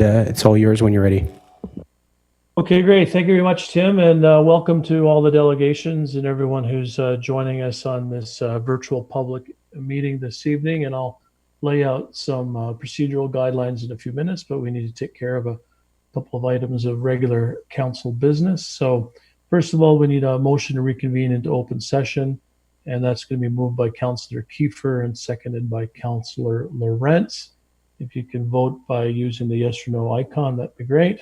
It's all yours when you're ready. Okay, great. Thank you very much, Tim, and welcome to all the delegations and everyone who's joining us on this virtual public meeting this evening. And I'll lay out some procedural guidelines in a few minutes, but we need to take care of a couple of items of regular council business. So first of all, we need a motion to reconvene into open session, and that's going to be moved by Councillor Kiefer and seconded by Councillor Lorentz. If you can vote by using the yes or no icon, that'd be great.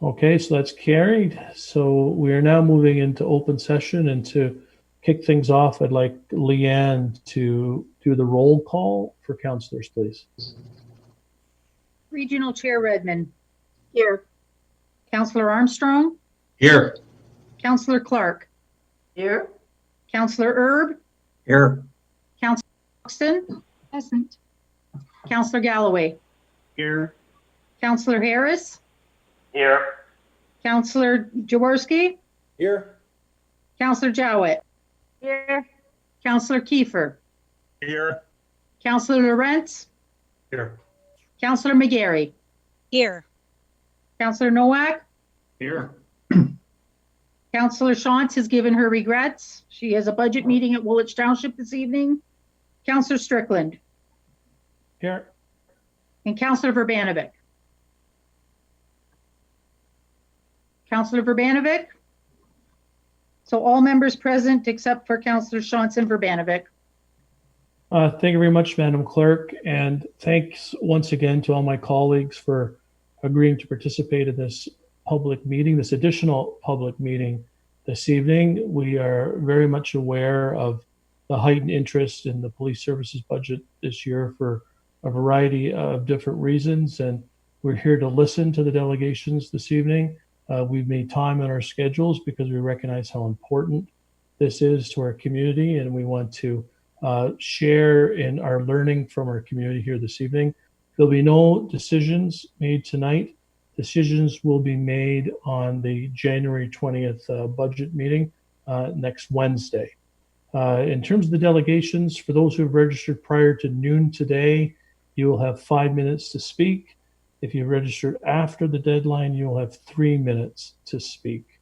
Okay, so that's carried. So we are now moving into open session, and to kick things off, I'd like Leanne to do the roll call for councillors, please. Regional Chair Redmond. Here. Councillor Armstrong. Here. Councillor Clark. Here. Councillor Erb. Here. Councillor Hutchison. Present. Councillor Galloway. Here. Councillor Harris. Here. Councillor Jaworski. Here. Councillor Jowett. Here. Councillor Kiefer. Here. Councillor Lorentz. Here. Councillor McGarry. Here. Councillor Nowak. Here. Councillor Shantz has given her regrets. She has a budget meeting at Woolwich Township this evening. Councillor Strickland. Here. And Councillor Verbanovic. Councillor Verbanovic. So all members present except for Councillor Shantz and Verbanovic. Thank you very much, Madam Clerk, and thanks once again to all my colleagues for agreeing to participate in this public meeting, this additional public meeting this evening. We are very much aware of the heightened interest in the police services budget this year for a variety of different reasons, and we're here to listen to the delegations this evening. We've made time in our schedules because we recognize how important this is to our community, and we want to share in our learning from our community here this evening. There'll be no decisions made tonight. Decisions will be made on the January 20th budget meeting next Wednesday. In terms of the delegations, for those who have registered prior to noon today, you will have 5 minutes to speak. If you registered after the deadline, you will have 3 minutes to speak.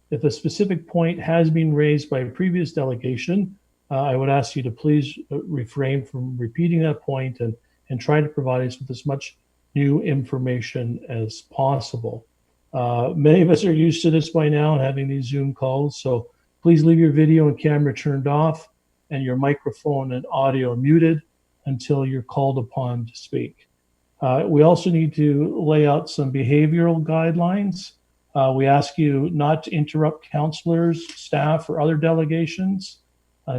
If a specific point has been raised by a previous delegation, I would ask you to please refrain from repeating that point and try to provide us with as much new information as possible. Many of us are used to this by now, having these Zoom calls, so please leave your video and camera turned off and your microphone and audio muted until you're called upon to speak. We also need to lay out some behavioral guidelines. We ask you not to interrupt councillors, staff, or other delegations.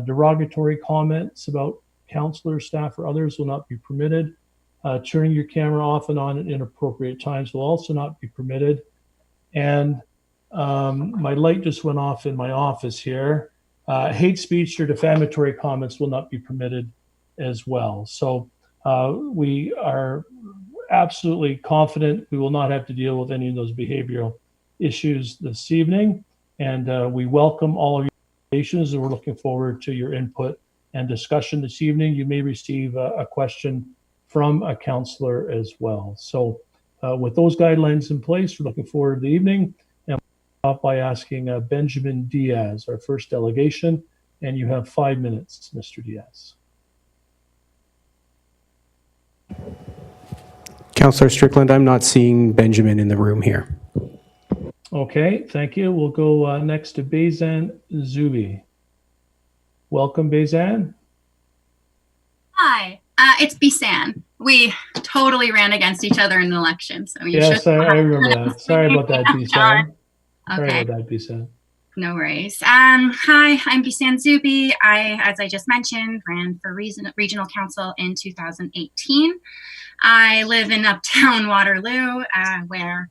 Derogatory comments about councillors, staff, or others will not be permitted. Turning your camera off and on at inappropriate times will also not be permitted. And my light just went off in my office here. Hate speech or defamatory comments will not be permitted as well. So we are absolutely confident we will not have to deal with any of those behavioral issues this evening. And we welcome all of your delegations, and we're looking forward to your input and discussion this evening. You may receive a question from a councillor as well. So with those guidelines in place, we're looking forward to the evening. And we'll start by asking Benjamin Diaz, our first delegation, and you have 5 minutes, Mr. Diaz. Councillor Strickland, I'm not seeing Benjamin in the room here. Okay, thank you. We'll go next to Beisan Zubi. Welcome, Beisan. Hi, it's Beisan. We totally ran against each other in the election, so you yes, should. I remember that. Sorry about that, Beisan. Okay. Sorry about that, Beisan. No worries. Hi, I'm Beisan Zubi. As I just mentioned, ran for regional council in 2018. I live in Uptown Waterloo, where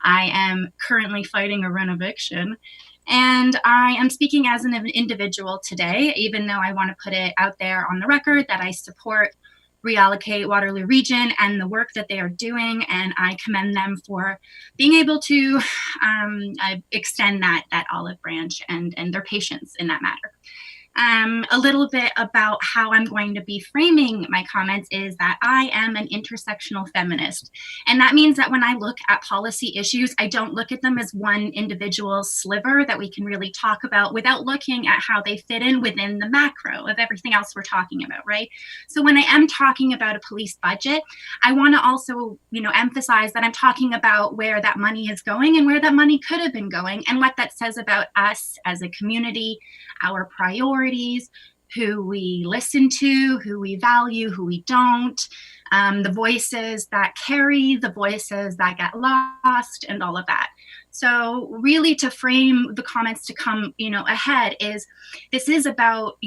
I am currently fighting a rent eviction. And I am speaking as an individual today, even though I want to put it out there on the record that I support Reallocate Waterloo Region and the work that they are doing, and I commend them for being able to extend that olive branch and their patience in that matter. A little bit about how I'm going to be framing my comments is that I am an intersectional feminist. And that means that when I look at policy issues, I don't look at them as one individual sliver that we can really talk about without looking at how they fit in within the macro of everything else we're talking about, right? So when I am talking about a police budget, I want to also, emphasize that I'm talking about where that money is going and where that money could have been going and what that says about us as a community, our priorities, who we listen to, who we value, who we don't, the voices that carry, the voices that get lost, and all of that. So really to frame the comments to come, ahead is this is about,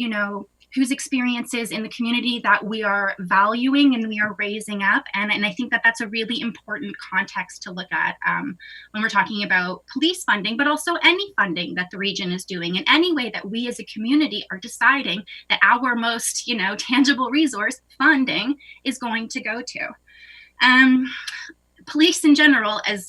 whose experiences in the community that we are valuing and we are raising up. And I think that that's a really important context to look at when we're talking about police funding, but also any funding that the region is doing in any way that we as a community are deciding that our most, tangible resource, funding, is going to go to. Police in general, as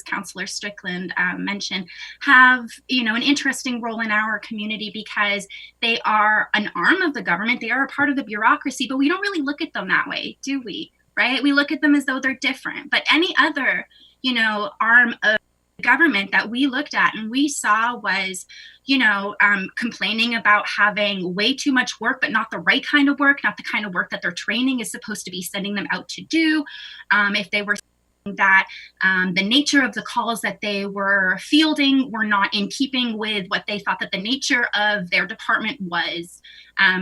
Councillor Strickland mentioned, have an interesting role in our community because they are an arm of the government. They are a part of the bureaucracy, but we don't really look at them that way, do we? Right? We look at them as though they're different. But any other, arm of government that we looked at and we saw was, complaining about having way too much work, but not the right kind of work, not the kind of work that their training is supposed to be sending them out to do. If they were that the nature of the calls that they were fielding were not in keeping with what they thought that the nature of their department was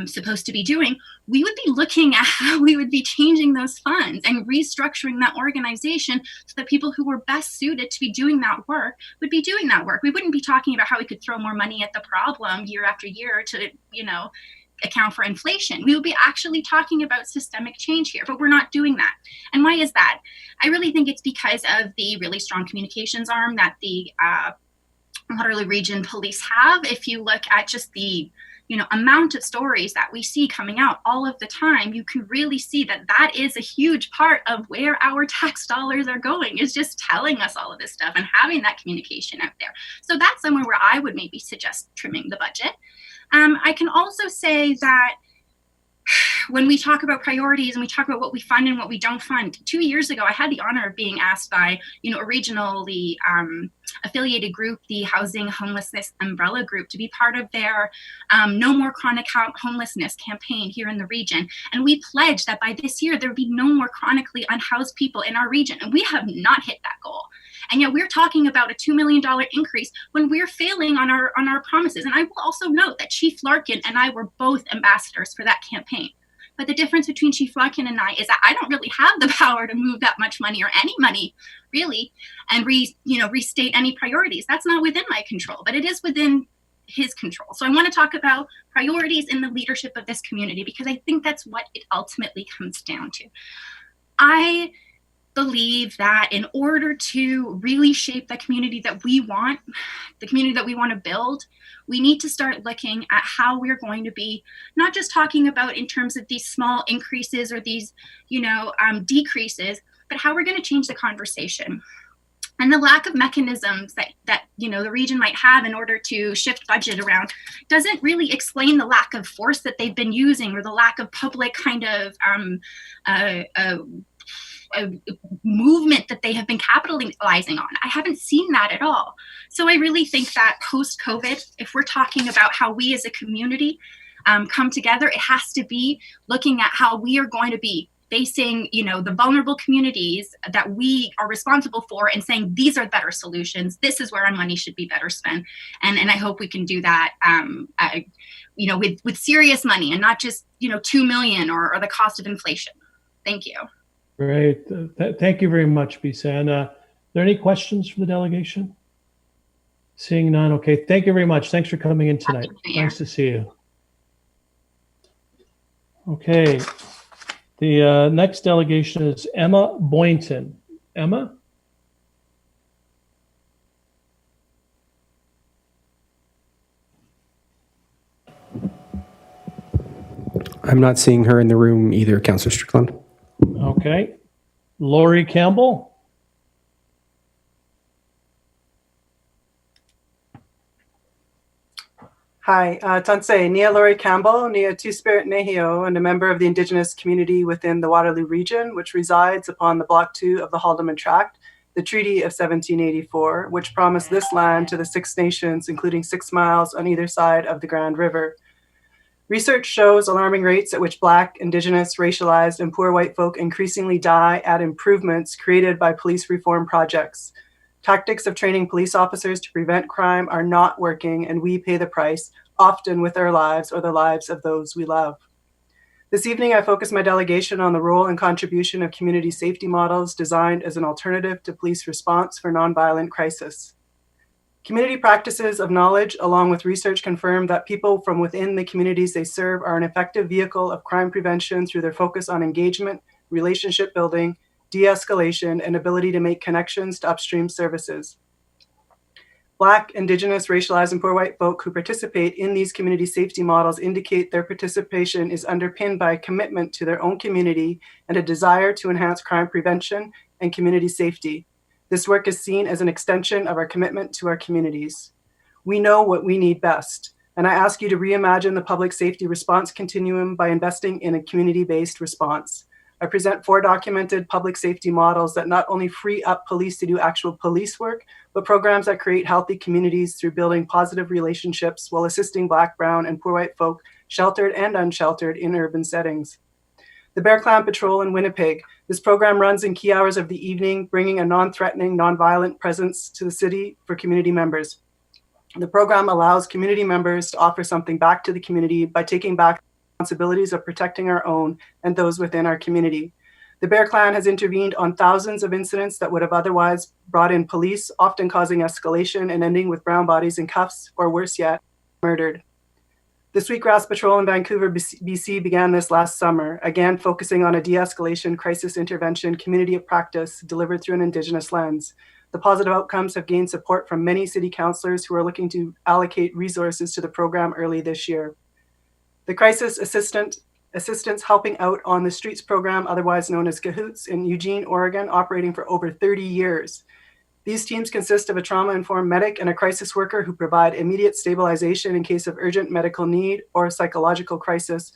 supposed to be doing, we would be looking at how we would be changing those funds and restructuring that organization so that people who were best suited to be doing that work would be doing that work. We wouldn't be talking about how we could throw more money at the problem year after year to, account for inflation. We would be actually talking about systemic change here, but we're not doing that. And why is that? I really think it's because of the really strong communications arm that the Waterloo Region Police have. If you look at just the amount of stories that we see coming out all of the time, you can really see that that is a huge part of where our tax dollars are going, is just telling us all of this stuff and having that communication out there. So that's somewhere where I would maybe suggest trimming the budget. I can also say that when we talk about priorities and we talk about what we fund and what we don't fund, 2 years ago, I had the honor of being asked by, a regionally affiliated group, the Housing Homelessness Umbrella Group, to be part of their No More Chronic Homelessness campaign here in the region. And we pledged that by this year, there would be no more chronically unhoused people in our region. And we have not hit that goal. And yet we're talking about a $2 million increase when we're failing on our promises. And I will also note that Chief Larkin and I were both ambassadors for that campaign. But the difference between Chief Larkin and I is that I don't really have the power to move that much money or any money, really, and restate any priorities. That's not within my control, but it is within his control. So I want to talk about priorities in the leadership of this community because I think that's what it ultimately comes down to. I believe that in order to really shape the community that we want, to build, we need to start looking at how we're going to be not just talking about in terms of these small increases or these, decreases, but how we're going to change the conversation. And the lack of mechanisms that the region might have in order to shift budget around doesn't really explain the lack of force that they've been using or the lack of public kind of a movement that they have been capitalizing on. I haven't seen that at all. So I really think that post-COVID, if we're talking about how we as a community come together, it has to be looking at how we are going to be facing, the vulnerable communities that we are responsible for and saying, these are better solutions. This is where our money should be better spent. And I hope we can do that, with serious money and not just, 2 million or the cost of inflation. Thank you. Great. Thank you very much, Beisan. Are there any questions from the delegation? Seeing none. Okay. Thank you very much. Thanks for coming in tonight. Nice to see you. Okay. The next delegation is Emma Boynton. Emma? I'm not seeing her in the room either, Councillor Strickland. Okay. Lori Campbell? Hi, Tansei, Nia Laurie Campbell, Nia Two-Spirit Nehio, and a member of the Indigenous community within the Waterloo region, which resides upon the Block 2 of the Haldeman Tract, the Treaty of 1784, which promised this land to the Six Nations, including 6 miles on either side of the Grand River. Research shows alarming rates at which Black, Indigenous, racialized, and poor white folk increasingly die at improvements created by police reform projects. Tactics of training police officers to prevent crime are not working, and we pay the price, often with our lives or the lives of those we love. This evening, I focus my delegation on the role and contribution of community safety models designed as an alternative to police response for nonviolent crisis. Community practices of knowledge, along with research, confirm that people from within the communities they serve are an effective vehicle of crime prevention through their focus on engagement, relationship building, de-escalation, and ability to make connections to upstream services. Black, Indigenous, racialized, and poor white folk who participate in these community safety models indicate their participation is underpinned by a commitment to their own community and a desire to enhance crime prevention and community safety. This work is seen as an extension of our commitment to our communities. We know what we need best, and I ask you to reimagine the public safety response continuum by investing in a community-based response. I present 4 documented public safety models that not only free up police to do actual police work, but programs that create healthy communities through building positive relationships while assisting Black, Brown, and poor white folk, sheltered and unsheltered, in urban settings. The Bear Clan Patrol in Winnipeg. This program runs in key hours of the evening, bringing a non-threatening, non-violent presence to the city for community members. The program allows community members to offer something back to the community by taking back responsibilities of protecting our own and those within our community. The Bear Clan has intervened on thousands of incidents that would have otherwise brought in police, often causing escalation and ending with brown bodies in cuffs, or worse yet, murdered. The Sweetgrass Patrol in Vancouver, BC began this last summer, again focusing on a de-escalation crisis intervention community of practice delivered through an Indigenous lens. The positive outcomes have gained support from many city councillors who are looking to allocate resources to the program early this year. The Crisis Assistance Helping Out on the Streets program, otherwise known as CAHOOTS, in Eugene, Oregon, operating for over 30 years. These teams consist of a trauma-informed medic and a crisis worker who provide immediate stabilization in case of urgent medical need or psychological crisis.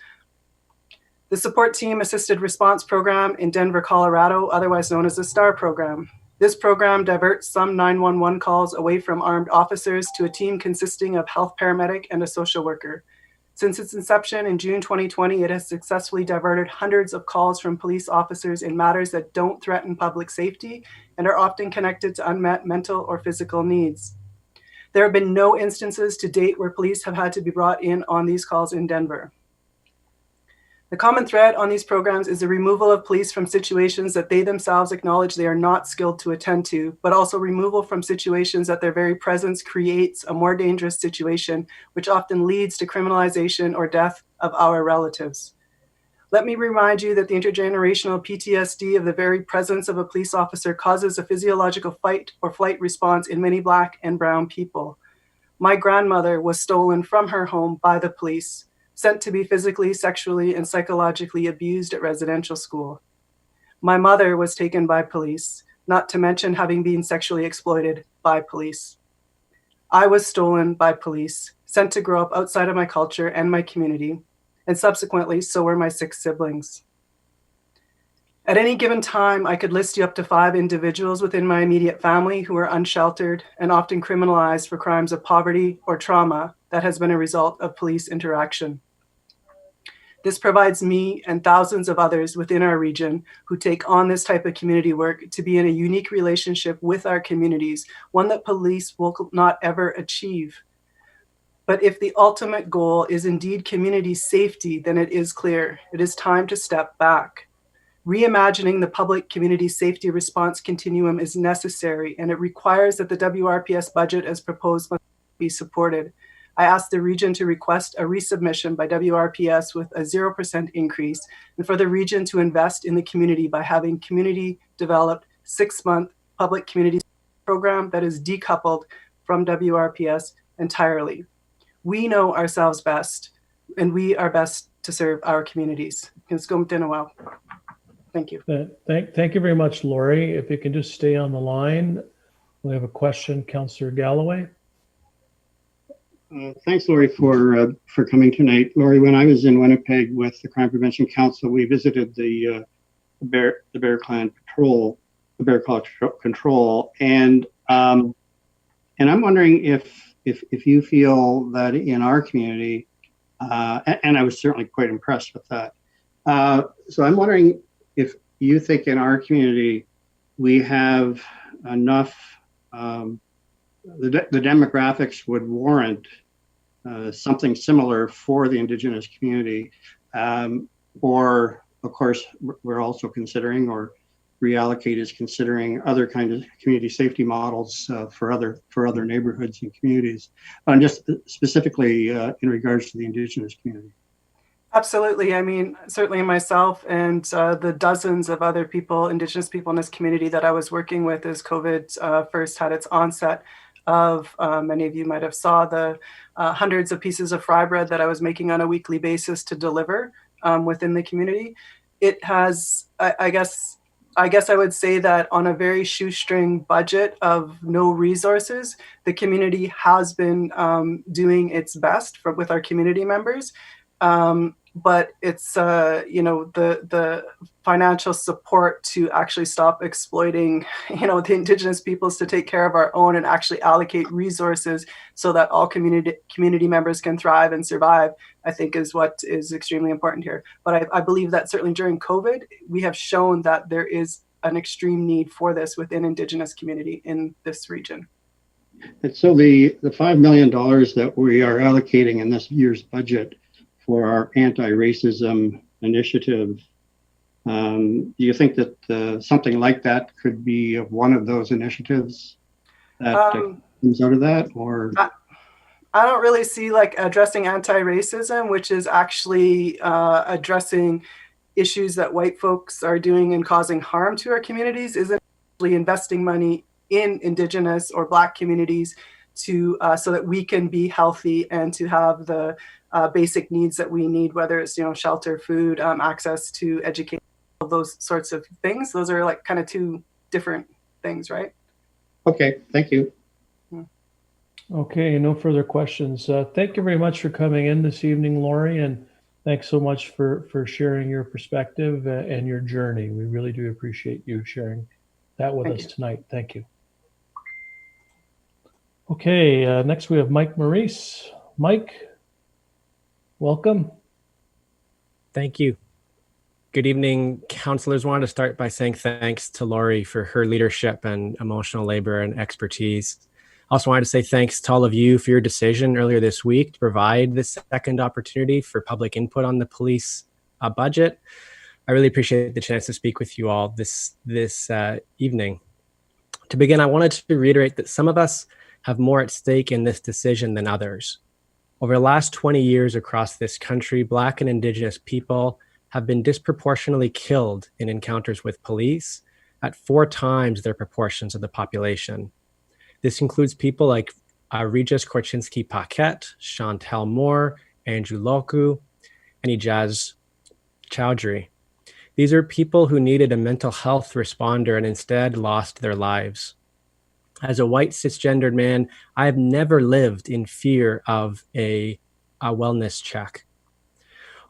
The support team assisted response program in Denver, Colorado, otherwise known as the STAR program. This program diverts some 911 calls away from armed officers to a team consisting of health paramedic and a social worker. Since its inception in June 2020, it has successfully diverted hundreds of calls from police officers in matters that don't threaten public safety and are often connected to unmet mental or physical needs. There have been no instances to date where police have had to be brought in on these calls in Denver. The common thread on these programs is the removal of police from situations that they themselves acknowledge they are not skilled to attend to, but also removal from situations that their very presence creates a more dangerous situation, which often leads to criminalization or death of our relatives. Let me remind you that the intergenerational PTSD of the very presence of a police officer causes a physiological fight or flight response in many Black and Brown people. My grandmother was stolen from her home by the police, sent to be physically, sexually, and psychologically abused at residential school. My mother was taken by police, not to mention having been sexually exploited by police. I was stolen by police, sent to grow up outside of my culture and my community, and subsequently, so were my 6 siblings. At any given time, I could list you up to 5 individuals within my immediate family who are unsheltered and often criminalized for crimes of poverty or trauma that has been a result of police interaction. This provides me and thousands of others within our region who take on this type of community work to be in a unique relationship with our communities, one that police will not ever achieve. But if the ultimate goal is indeed community safety, then it is clear it is time to step back. Reimagining the public community safety response continuum is necessary, and it requires that the WRPS budget as proposed must be supported. I asked the region to request a resubmission by WRPS with a 0% increase, and for the region to invest in the community by having community-developed 6-month public community program that is decoupled from WRPS entirely. We know ourselves best, and we are best to serve our communities. Thank you. Thank you very much, Lori. If you can just stay on the line. We have a question, Councillor Galloway. Thanks, Lori, for coming tonight. Lori, when I was in Winnipeg with the Crime Prevention Council, we visited the Bear Clan Patrol, the Bear Claw Control, and I'm wondering if you feel that in our community, and I was certainly quite impressed with that. So I'm wondering if you think in our community we have enough. The demographics would warrant something similar for the Indigenous community, or of course we're also considering, or Reallocate is considering, other kinds of community safety models for other neighborhoods and communities, just specifically in regards to the Indigenous community. Absolutely. I mean, certainly myself and the dozens of other people, Indigenous people in this community that I was working with as COVID first had its onset of, many of you might have saw the hundreds of pieces of fry bread that I was making on a weekly basis to deliver within the community. It has, I guess I would say that on a very shoestring budget of no resources, the community has been doing its best with our community members. But it's, the financial support to actually stop exploiting, the Indigenous peoples to take care of our own and actually allocate resources so that all community members can thrive and survive, I think is what is extremely important here. But I believe that certainly during COVID, we have shown that there is an extreme need for this within Indigenous community in this region. And so the $5 million that we are allocating in this year's budget for our anti-racism initiative, do you think that something like that could be one of those initiatives that comes out of that? Or I don't really see like addressing anti-racism, which is actually addressing issues that white folks are doing and causing harm to our communities, isn't actually investing money in Indigenous or Black communities to so that we can be healthy and to have the basic needs that we need, whether it's shelter, food, access to education, all those sorts of things. Those are like kind of two different things, right? Okay, thank you. Okay, no further questions. Thank you very much for coming in this evening, Lori, and thanks so much for sharing your perspective and your journey. We really do appreciate you sharing that with us tonight. Thank you. Okay, next we have Mike Morrice. Mike, welcome. Thank you. Good evening, councillors. Wanted to start by saying thanks to Lori for her leadership and emotional labor and expertise. Also wanted to say thanks to all of you for your decision earlier this week to provide this second opportunity for public input on the police budget. I really appreciate the chance to speak with you all this evening. To begin, I wanted to reiterate that some of us have more at stake in this decision than others. Over the last 20 years across this country, Black and Indigenous people have been disproportionately killed in encounters with police at 4 times their proportions of the population. This includes people like Regis Korchinski-Paquette, Chantel Moore, Andrew Loku, and Ijaz Chowdhury. These are people who needed a mental health responder and instead lost their lives. As a white cisgendered man, I have never lived in fear of a wellness check.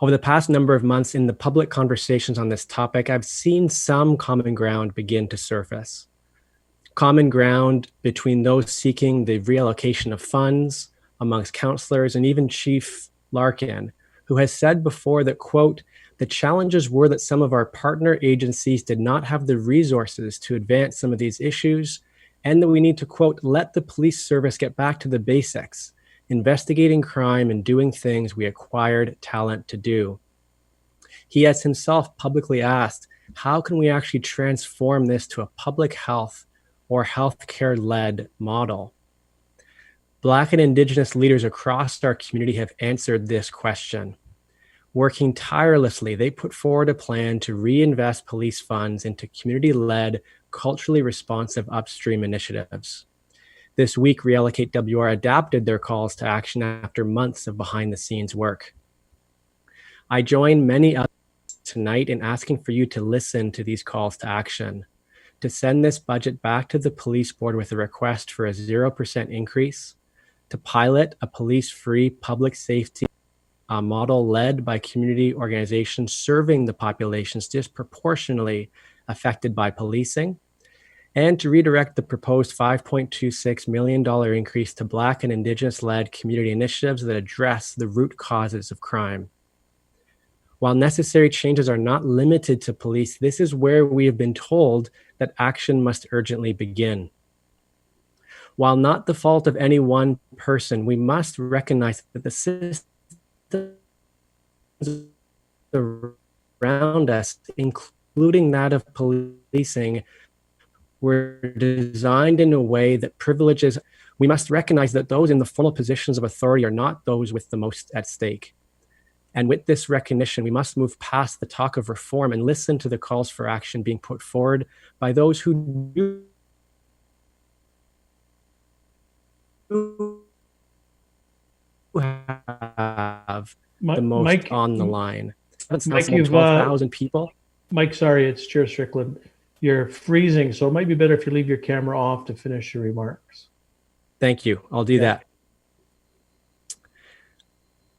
Over the past number of months in the public conversations on this topic, I've seen some common ground begin to surface. Common ground between those seeking the reallocation of funds amongst councillors and even Chief Larkin, who has said before that, quote, the challenges were that some of our partner agencies did not have the resources to advance some of these issues, and that we need to, quote, let the police service get back to the basics, investigating crime and doing things we acquired talent to do. He has himself publicly asked, how can we actually transform this to a public health or healthcare-led model? Black and Indigenous leaders across our community have answered this question. Working tirelessly, they put forward a plan to reinvest police funds into community-led, culturally responsive upstream initiatives. This week, Reallocate WR adapted their calls to action after months of behind-the-scenes work. I join many others tonight in asking for you to listen to these calls to action, to send this budget back to the police board with a request for a 0% increase, to pilot a police-free public safety model led by community organizations serving the populations disproportionately affected by policing, and to redirect the proposed $5.26 million increase to Black and Indigenous-led community initiatives that address the root causes of crime. While necessary changes are not limited to police, this is where we have been told that action must urgently begin. While not the fault of any one person, we must recognize that the systems around us, including that of policing, were designed in a way that privileges. We must recognize that those in the formal positions of authority are not those with the most at stake. And with this recognition, we must move past the talk of reform and listen to the calls for action being put forward by those who do have the most Mike, on the line. Mike, 12,000 people. Mike, sorry, it's Chair Strickland. You're freezing, so it might be better if you leave your camera off to finish your remarks. Thank you. I'll do that.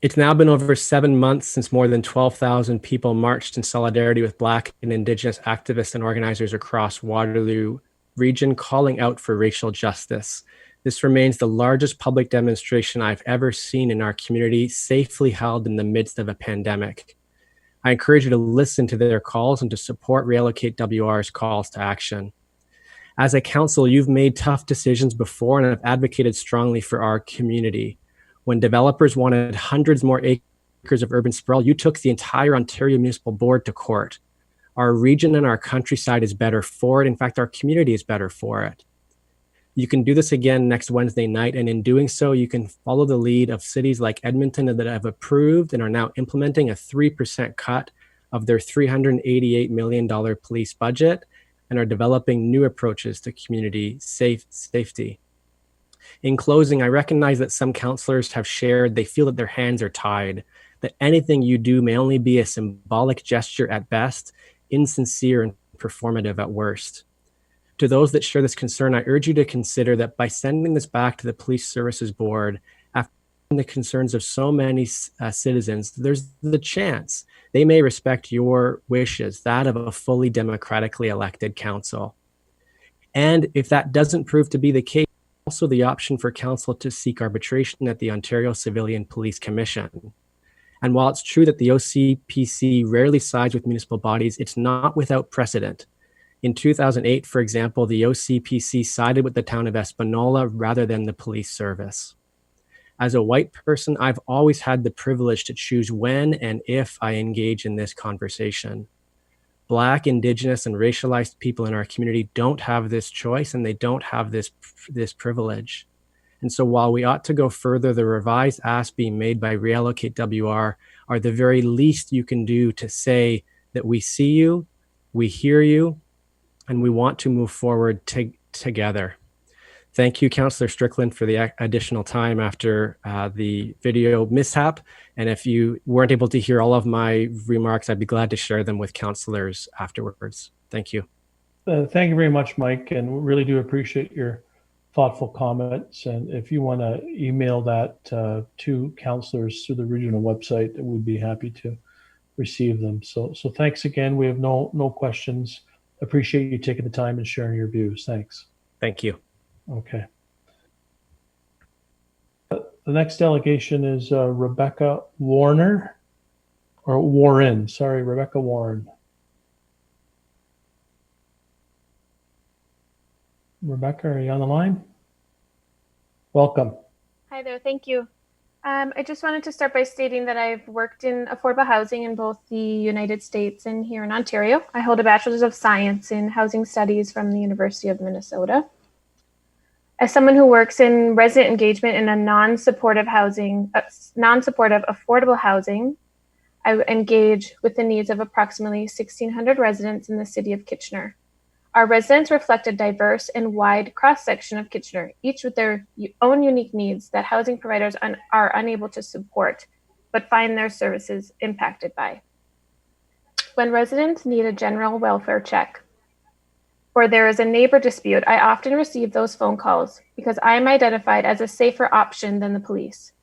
It's now been over 7 months since more than 12,000 people marched in solidarity with Black and Indigenous activists and organizers across Waterloo region, calling out for racial justice. This remains the largest public demonstration I've ever seen in our community, safely held in the midst of a pandemic. I encourage you to listen to their calls and to support Reallocate WR's calls to action. As a council, you've made tough decisions before and have advocated strongly for our community. When developers wanted hundreds more acres of urban sprawl, you took the entire Ontario Municipal Board to court. Our region and our countryside is better for it. In fact, our community is better for it. You can do this again next Wednesday night, and in doing so, you can follow the lead of cities like Edmonton that have approved and are now implementing a 3% cut of their $388 million police budget and are developing new approaches to community safety. In closing, I recognize that some councillors have shared they feel that their hands are tied, that anything you do may only be a symbolic gesture at best, insincere and performative at worst. To those that share this concern, I urge you to consider that by sending this back to the Police Services Board, after the concerns of so many citizens, there's the chance they may respect your wishes, that of a fully democratically elected council. And if that doesn't prove to be the case, also the option for council to seek arbitration at the Ontario Civilian Police Commission. And while it's true that the OCPC rarely sides with municipal bodies, it's not without precedent. In 2008, for example, the OCPC sided with the town of Espanola rather than the police service. As a white person, I've always had the privilege to choose when and if I engage in this conversation. Black, Indigenous, and racialized people in our community don't have this choice, and they don't have this privilege. And so while we ought to go further, the revised ask being made by Reallocate WR are the very least you can do to say that we see you, we hear you, and we want to move forward together. Thank you, Councillor Strickland, for the additional time after the video mishap. And if you weren't able to hear all of my remarks, I'd be glad to share them with councillors afterwards. Thank you. Thank you very much, Mike, and we really do appreciate your thoughtful comments. And if you want to email that to councillors through the regional website, we'd be happy to receive them. So thanks again. We have no questions. Appreciate you taking the time and sharing your views. Thanks. Thank you. Okay. The next delegation is Rebecca Warren. Sorry, Rebecca Warren. Rebecca, are you on the line? Welcome. Hi there, thank you. I just wanted to start by stating that I've worked in affordable housing in both the United States and here in Ontario. I hold a Bachelor's of Science in Housing Studies from the University of Minnesota. As someone who works in resident engagement in a non-supportive affordable housing, I engage with the needs of approximately 1,600 residents in the city of Kitchener. Our residents reflect a diverse and wide cross-section of Kitchener, each with their own unique needs that housing providers are unable to support, but find their services impacted by. When residents need a general welfare check, or there is a neighbor dispute, I often receive those phone calls because I am identified as a safer option than the police.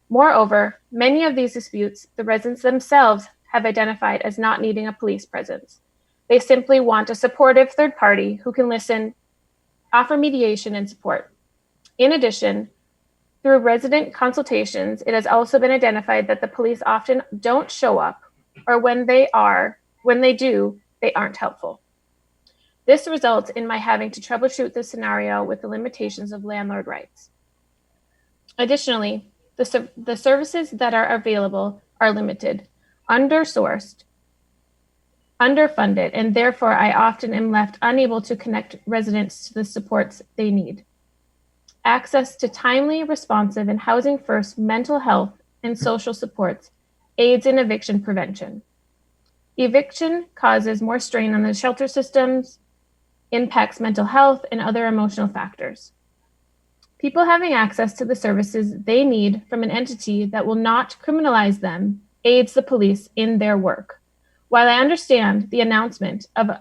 Moreover, many of these disputes, the residents themselves have identified as not needing a police presence. They simply want a supportive third party who can listen, offer mediation and support. In addition, through resident consultations, it has also been identified that the police often don't show up, or when they do, they aren't helpful. This results in my having to troubleshoot the scenario with the limitations of landlord rights. Additionally, the services that are available are limited, undersourced, underfunded, and therefore I often am left unable to connect residents to the supports they need. Access to timely, responsive, and housing-first mental health and social supports aids in eviction prevention. Eviction causes more strain on the shelter systems, impacts mental health, and other emotional factors. People having access to the services they need from an entity that will not criminalize them aids the police in their work. While I understand the announcement of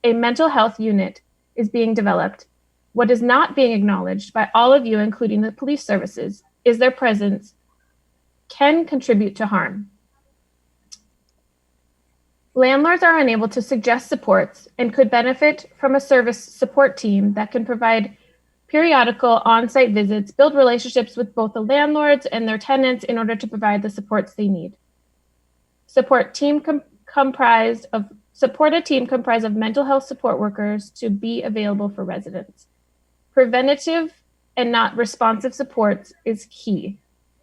a mental health unit is being developed, what is not being acknowledged by all of you, including the police services, is their presence can contribute to harm. Landlords are unable to suggest supports and could benefit from a service support team that can provide periodical on-site visits, build relationships with both the landlords and their tenants in order to provide the supports they need. Support a team comprised of mental health support workers to be available for residents. Preventative and not responsive supports is key.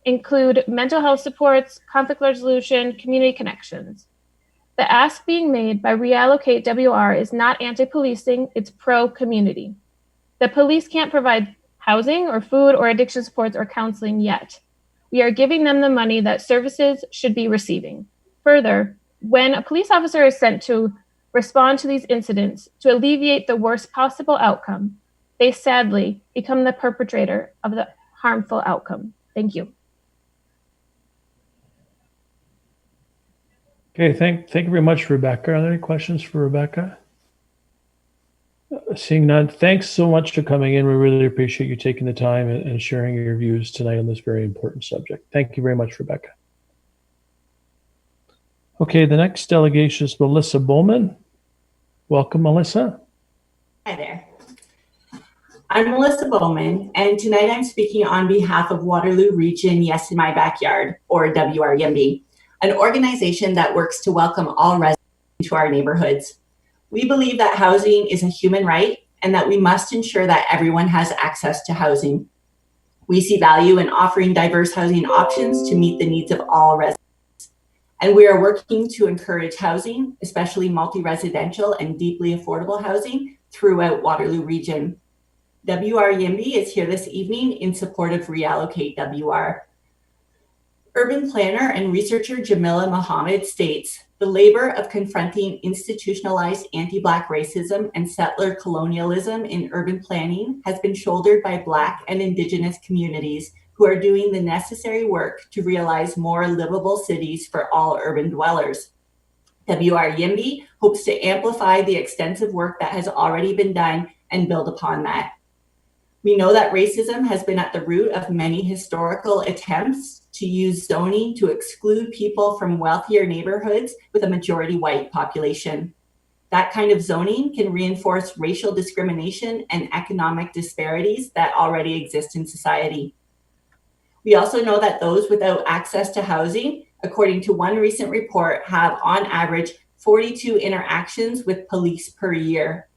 Include mental health supports, conflict resolution, community connections. The ask being made by Reallocate WR is not anti-policing, it's pro-community. The police can't provide housing or food or addiction supports or counseling yet. We are giving them the money that services should be receiving. Further, when a police officer is sent to respond to these incidents to alleviate the worst possible outcome, they sadly become the perpetrator of the harmful outcome. Thank you. Okay, thank you very much, Rebecca. Are there any questions for Rebecca? Seeing none, thanks so much for coming in. We really appreciate you taking the time and sharing your views tonight on this very important subject. Thank you very much, Rebecca. Okay, the next delegation is Melissa Bowman. Welcome, Melissa. Hi there. I'm Melissa Bowman, and tonight I'm speaking on behalf of Waterloo Region Yes in My Backyard, or WRYIMBY, an organization that works to welcome all residents into our neighborhoods. We believe that housing is a human right and that we must ensure that everyone has access to housing. We see value in offering diverse housing options to meet the needs of all residents. And we are working to encourage housing, especially multi-residential and deeply affordable housing throughout Waterloo Region. WRYIMBY is here this evening in support of Reallocate WR. Urban planner and researcher Jamila Mohammed states, the labor of confronting institutionalized anti-Black racism and settler colonialism in urban planning has been shouldered by Black and Indigenous communities who are doing the necessary work to realize more livable cities for all urban dwellers. WRYIMBY hopes to amplify the extensive work that has already been done and build upon that. We know that racism has been at the root of many historical attempts to use zoning to exclude people from wealthier neighborhoods with a majority white population. That kind of zoning can reinforce racial discrimination and economic disparities that already exist in society. We also know that those without access to housing, according to one recent report, have on average 42 interactions with police per year.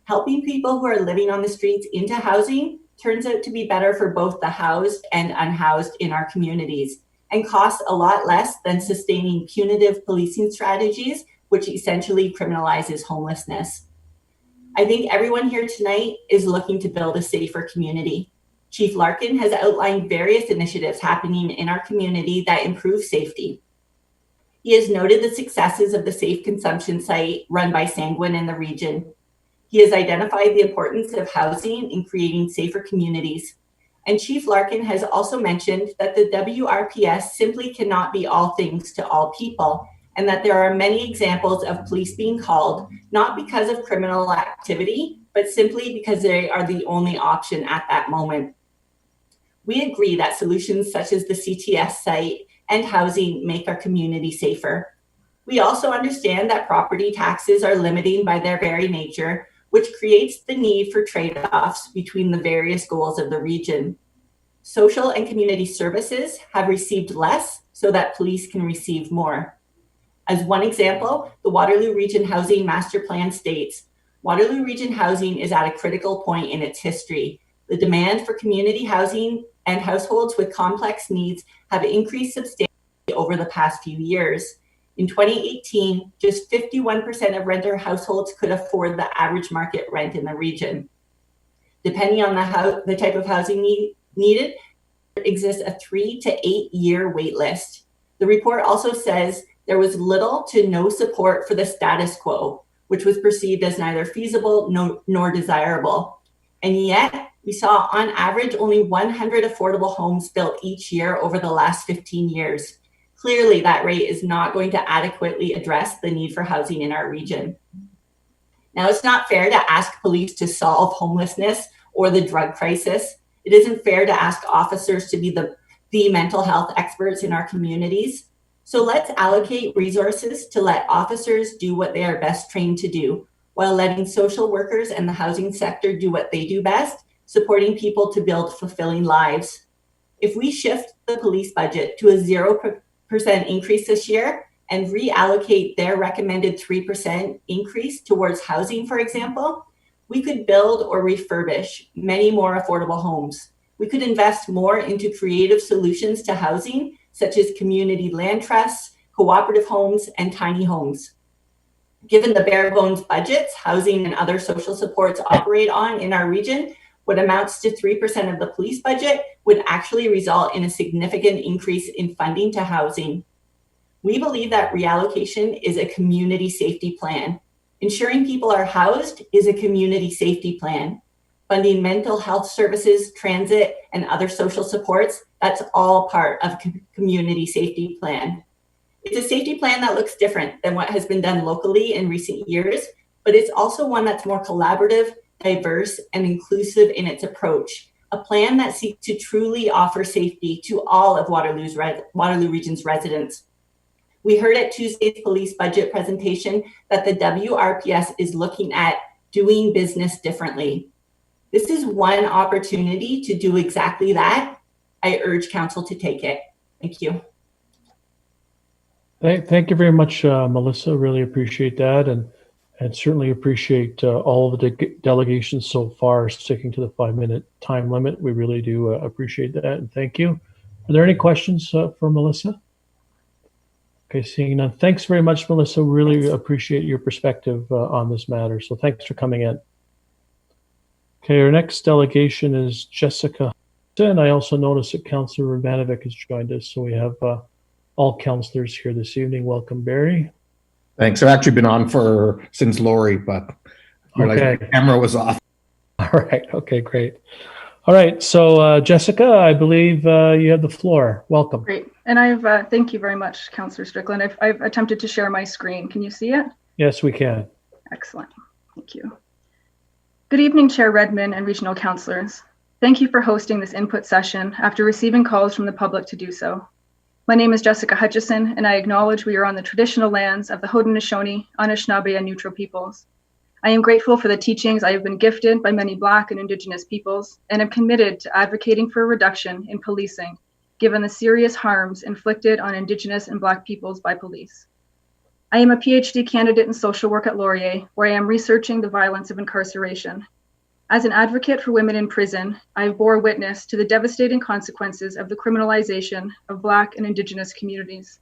Helping people who are living on the streets into housing turns out to be better for both the housed and unhoused in our communities and costs a lot less than sustaining punitive policing strategies, which essentially criminalizes homelessness. I think everyone here tonight is looking to build a safer community. Chief Larkin has outlined various initiatives happening in our community that improve safety. He has noted the successes of the Safe Consumption site run by Sanguine in the region. He has identified the importance of housing in creating safer communities. And Chief Larkin has also mentioned that the WRPS simply cannot be all things to all people, and that there are many examples of police being called, not because of criminal activity, but simply because they are the only option at that moment. We agree that solutions such as the CTS site and housing make our community safer. We also understand that property taxes are limiting by their very nature, which creates the need for trade-offs between the various goals of the region. Social and community services have received less so that police can receive more. As one example, the Waterloo Region Housing Master Plan states, Waterloo Region housing is at a critical point in its history. The demand for community housing and households with complex needs have increased substantially over the past few years. In 2018, just 51% of renter households could afford the average market rent in the region. Depending on the type of housing needed, there exists a 3 to 8 year wait list. The report also says there was little to no support for the status quo, which was perceived as neither feasible nor desirable. And yet, we saw on average only 100 affordable homes built each year over the last 15 years. Clearly, that rate is not going to adequately address the need for housing in our region. Now, it's not fair to ask police to solve homelessness or the drug crisis. It isn't fair to ask officers to be the mental health experts in our communities. So let's allocate resources to let officers do what they are best trained to do, while letting social workers and the housing sector do what they do best, supporting people to build fulfilling lives. If we shift the police budget to a 0% increase this year and reallocate their recommended 3% increase towards housing, for example, we could build or refurbish many more affordable homes. We could invest more into creative solutions to housing, such as community land trusts, cooperative homes, and tiny homes. Given the bare bones budgets housing and other social supports operate on in our region, what amounts to 3% of the police budget would actually result in a significant increase in funding to housing. We believe that reallocation is a community safety plan. Ensuring people are housed is a community safety plan. Funding mental health services, transit, and other social supports, that's all part of a community safety plan. It's a safety plan that looks different than what has been done locally in recent years, but it's also one that's more collaborative, diverse, and inclusive in its approach. A plan that seeks to truly offer safety to all of Waterloo Region's residents. We heard at Tuesday's police budget presentation that the WRPS is looking at doing business differently. This is one opportunity to do exactly that. I urge council to take it. Thank you. Thank you very much, Melissa. Really appreciate that, and certainly appreciate all of the delegations so far sticking to the 5-minute time limit. We really do appreciate that, and thank you. Are there any questions for Melissa? Okay, seeing none. Thanks very much, Melissa. Really appreciate your perspective on this matter. So thanks for coming in. Okay, our next delegation is Jessica. And I also noticed that Councillor Ivanovic has joined us. So we have all councillors here this evening. Welcome, Barry. Thanks. I've actually been on since Lori, but okay. The camera was off. All right. Okay, great. All right. So Jessica, I believe you have the floor. Welcome. Great. And I've thank you very much, Councillor Strickland. I've attempted to share my screen. Can you see it? Yes, we can. Excellent. Thank you. Good evening, Chair Redmond and regional councillors. Thank you for hosting this input session after receiving calls from the public to do so. My name is Jessica Hutchison, and I acknowledge we are on the traditional lands of the Haudenosaunee, Anishinaabe, and Neutral peoples. I am grateful for the teachings I have been gifted by many Black and Indigenous peoples, and am committed to advocating for a reduction in policing, given the serious harms inflicted on Indigenous and Black peoples by police. I am a PhD candidate in social work at Laurier, where I am researching the violence of incarceration. As an advocate for women in prison, I bore witness to the devastating consequences of the criminalization of Black and Indigenous communities.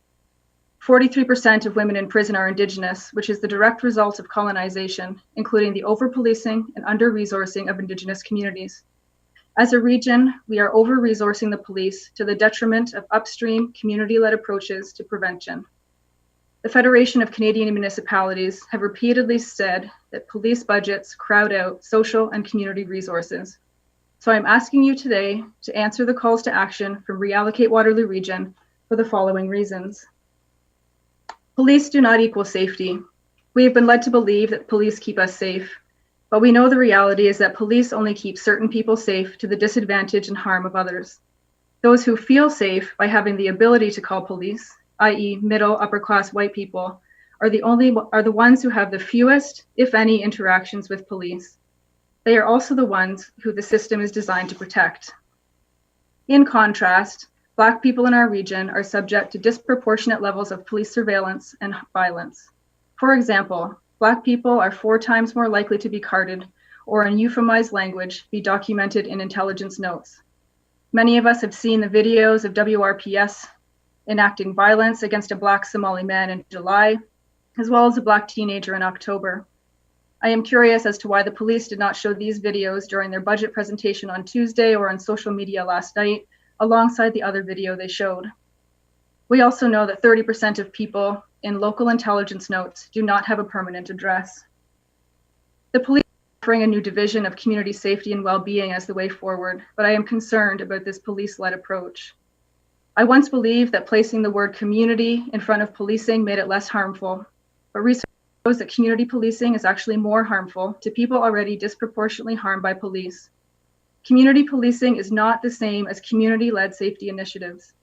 43% of women in prison are Indigenous, which is the direct result of colonization, including the over-policing and under-resourcing of Indigenous communities. As a region, we are over-resourcing the police to the detriment of upstream, community-led approaches to prevention. The Federation of Canadian Municipalities have repeatedly said that police budgets crowd out social and community resources. So I'm asking you today to answer the calls to action from Reallocate Waterloo Region for the following reasons. Police do not equal safety. We have been led to believe that police keep us safe. But we know the reality is that police only keep certain people safe to the disadvantage and harm of others. Those who feel safe by having the ability to call police, i.e. middle, upper class white people, are the ones who have the fewest, if any, interactions with police. They are also the ones who the system is designed to protect. In contrast, Black people in our region are subject to disproportionate levels of police surveillance and violence. For example, Black people are 4 times more likely to be carded or, in euphemized language, be documented in intelligence notes. Many of us have seen the videos of WRPS enacting violence against a Black Somali man in July, as well as a Black teenager in October. I am curious as to why the police did not show these videos during their budget presentation on Tuesday or on social media last night, alongside the other video they showed. We also know that 30% of people in local intelligence notes do not have a permanent address. The police are offering a new division of community safety and well-being as the way forward, but I am concerned about this police-led approach. I once believed that placing the word community in front of policing made it less harmful, but research shows that community policing is actually more harmful to people already disproportionately harmed by police. Community policing is not the same as community-led safety initiatives.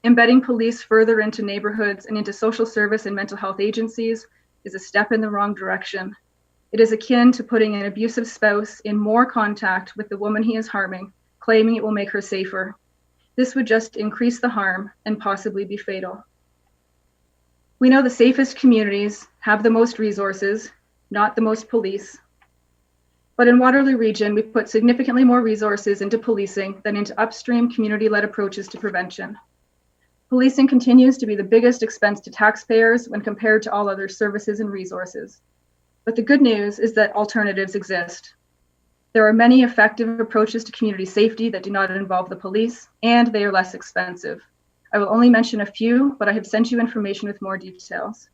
Embedding police further into neighborhoods and into social service and mental health agencies is a step in the wrong direction. It is akin to putting an abusive spouse in more contact with the woman he is harming, claiming it will make her safer. This would just increase the harm and possibly be fatal. We know the safest communities have the most resources, not the most police. But in Waterloo Region, we put significantly more resources into policing than into upstream community-led approaches to prevention. Policing continues to be the biggest expense to taxpayers when compared to all other services and resources. But the good news is that alternatives exist. There are many effective approaches to community safety that do not involve the police, and they are less expensive. I will only mention a few, but I have sent you information with more details.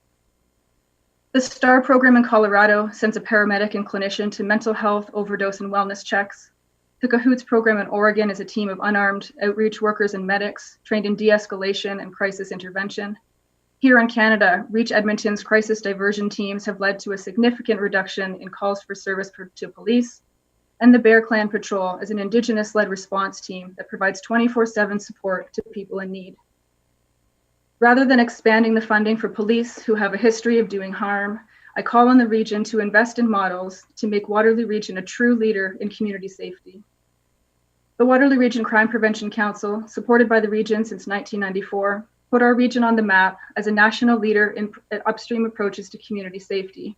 The STAR program in Colorado sends a paramedic and clinician to mental health, overdose, and wellness checks. The CAHOOTS program in Oregon is a team of unarmed outreach workers and medics trained in de-escalation and crisis intervention. Here in Canada, Reach Edmonton's crisis diversion teams have led to a significant reduction in calls for service to police, and the Bear Clan Patrol is an Indigenous-led response team that provides 24/7 support to people in need. Rather than expanding the funding for police who have a history of doing harm, I call on the region to invest in models to make Waterloo Region a true leader in community safety. The Waterloo Region Crime Prevention Council, supported by the region since 1994, put our region on the map as a national leader in upstream approaches to community safety.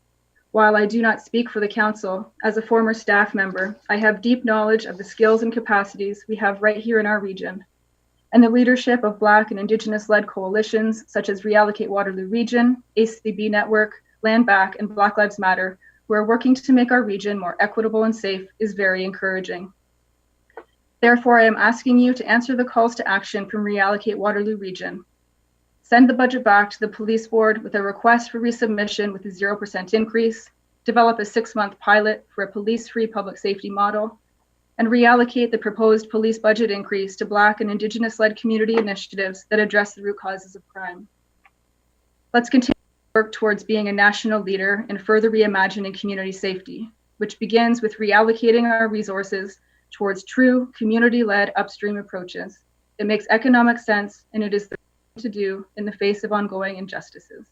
While I do not speak for the council, as a former staff member, I have deep knowledge of the skills and capacities we have right here in our region, and the leadership of Black and Indigenous-led coalitions such as Reallocate Waterloo Region, ACB Network, Land Back, and Black Lives Matter, who are working to make our region more equitable and safe, is very encouraging. Therefore, I am asking you to answer the calls to action from Reallocate Waterloo Region. Send the budget back to the police board with a request for resubmission with a 0% increase, develop a 6-month pilot for a police-free public safety model, and reallocate the proposed police budget increase to Black and Indigenous-led community initiatives that address the root causes of crime. Let's continue to work towards being a national leader in further reimagining community safety, which begins with reallocating our resources towards true community-led upstream approaches. It makes economic sense, and it is the thing to do in the face of ongoing injustices.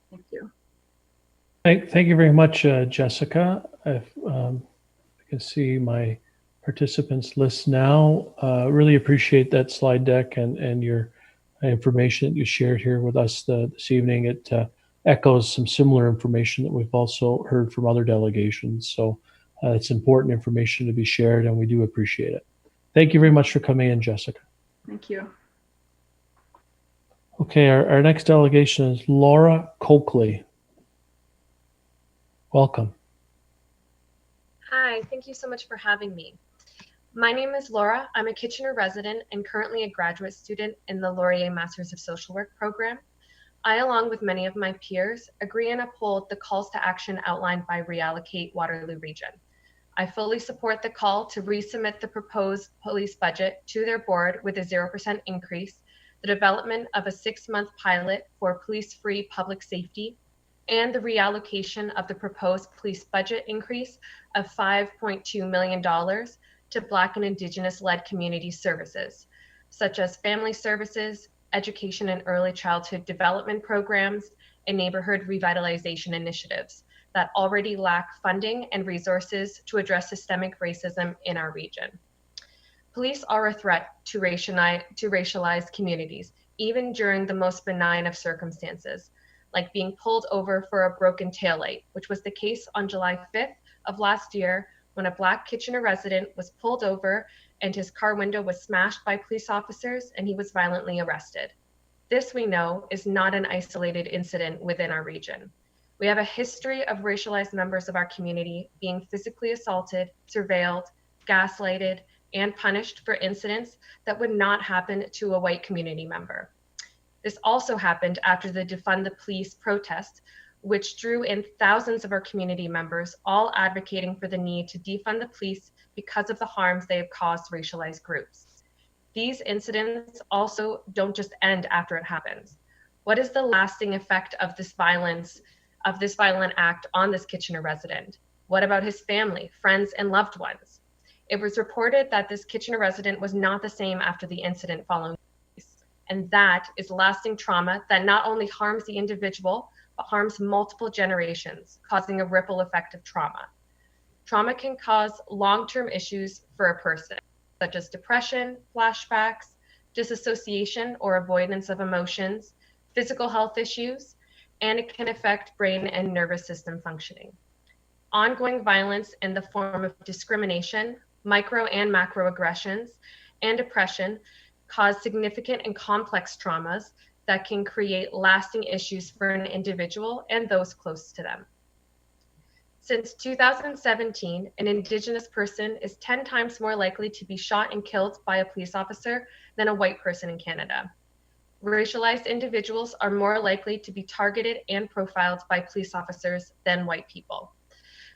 Thank you. Thank you very much, Jessica. I can see my participants list now. Really appreciate that slide deck and your information that you shared here with us this evening. It echoes some similar information that we've also heard from other delegations. So it's important information to be shared, and we do appreciate it. Thank you very much for coming in, Jessica. Thank you. Okay, our next delegation is Laura Coakley. Welcome. Hi, thank you so much for having me. My name is Laura. I'm a Kitchener resident and currently a graduate student in the WRYIMBY Masters of Social Work program. I, along with many of my peers, agree and uphold the calls to action outlined by Reallocate Waterloo Region. I fully support the call to resubmit the proposed police budget to their board with a 0% increase, the development of a 6-month pilot for police-free public safety, and the reallocation of the proposed police budget increase of $5.2 million to Black and Indigenous-led community services, such as family services, education and early childhood development programs, and neighborhood revitalization initiatives that already lack funding and resources to address systemic racism in our region. Police are a threat to racialized communities, even during the most benign of circumstances, like being pulled over for a broken taillight, which was the case on July 5th of last year when a Black Kitchener resident was pulled over and his car window was smashed by police officers and he was violently arrested. This, we know, is not an isolated incident within our region. We have a history of racialized members of our community being physically assaulted, surveilled, gaslighted, and punished for incidents that would not happen to a white community member. This also happened after the Defund the Police protest, which drew in thousands of our community members, all advocating for the need to defund the police because of the harms they have caused racialized groups. These incidents also don't just end after it happens. What is the lasting effect of this violent act on this Kitchener resident? What about his family, friends, and loved ones? It was reported that this Kitchener resident was not the same after the incident following. And that is lasting trauma that not only harms the individual, but harms multiple generations, causing a ripple effect of trauma. Trauma can cause long-term issues for a person, such as depression, flashbacks, disassociation or avoidance of emotions, physical health issues, and it can affect brain and nervous system functioning. Ongoing violence in the form of discrimination, micro and macroaggressions, and oppression cause significant and complex traumas that can create lasting issues for an individual and those close to them. Since 2017, an Indigenous person is 10 times more likely to be shot and killed by a police officer than a white person in Canada. Racialized individuals are more likely to be targeted and profiled by police officers than white people.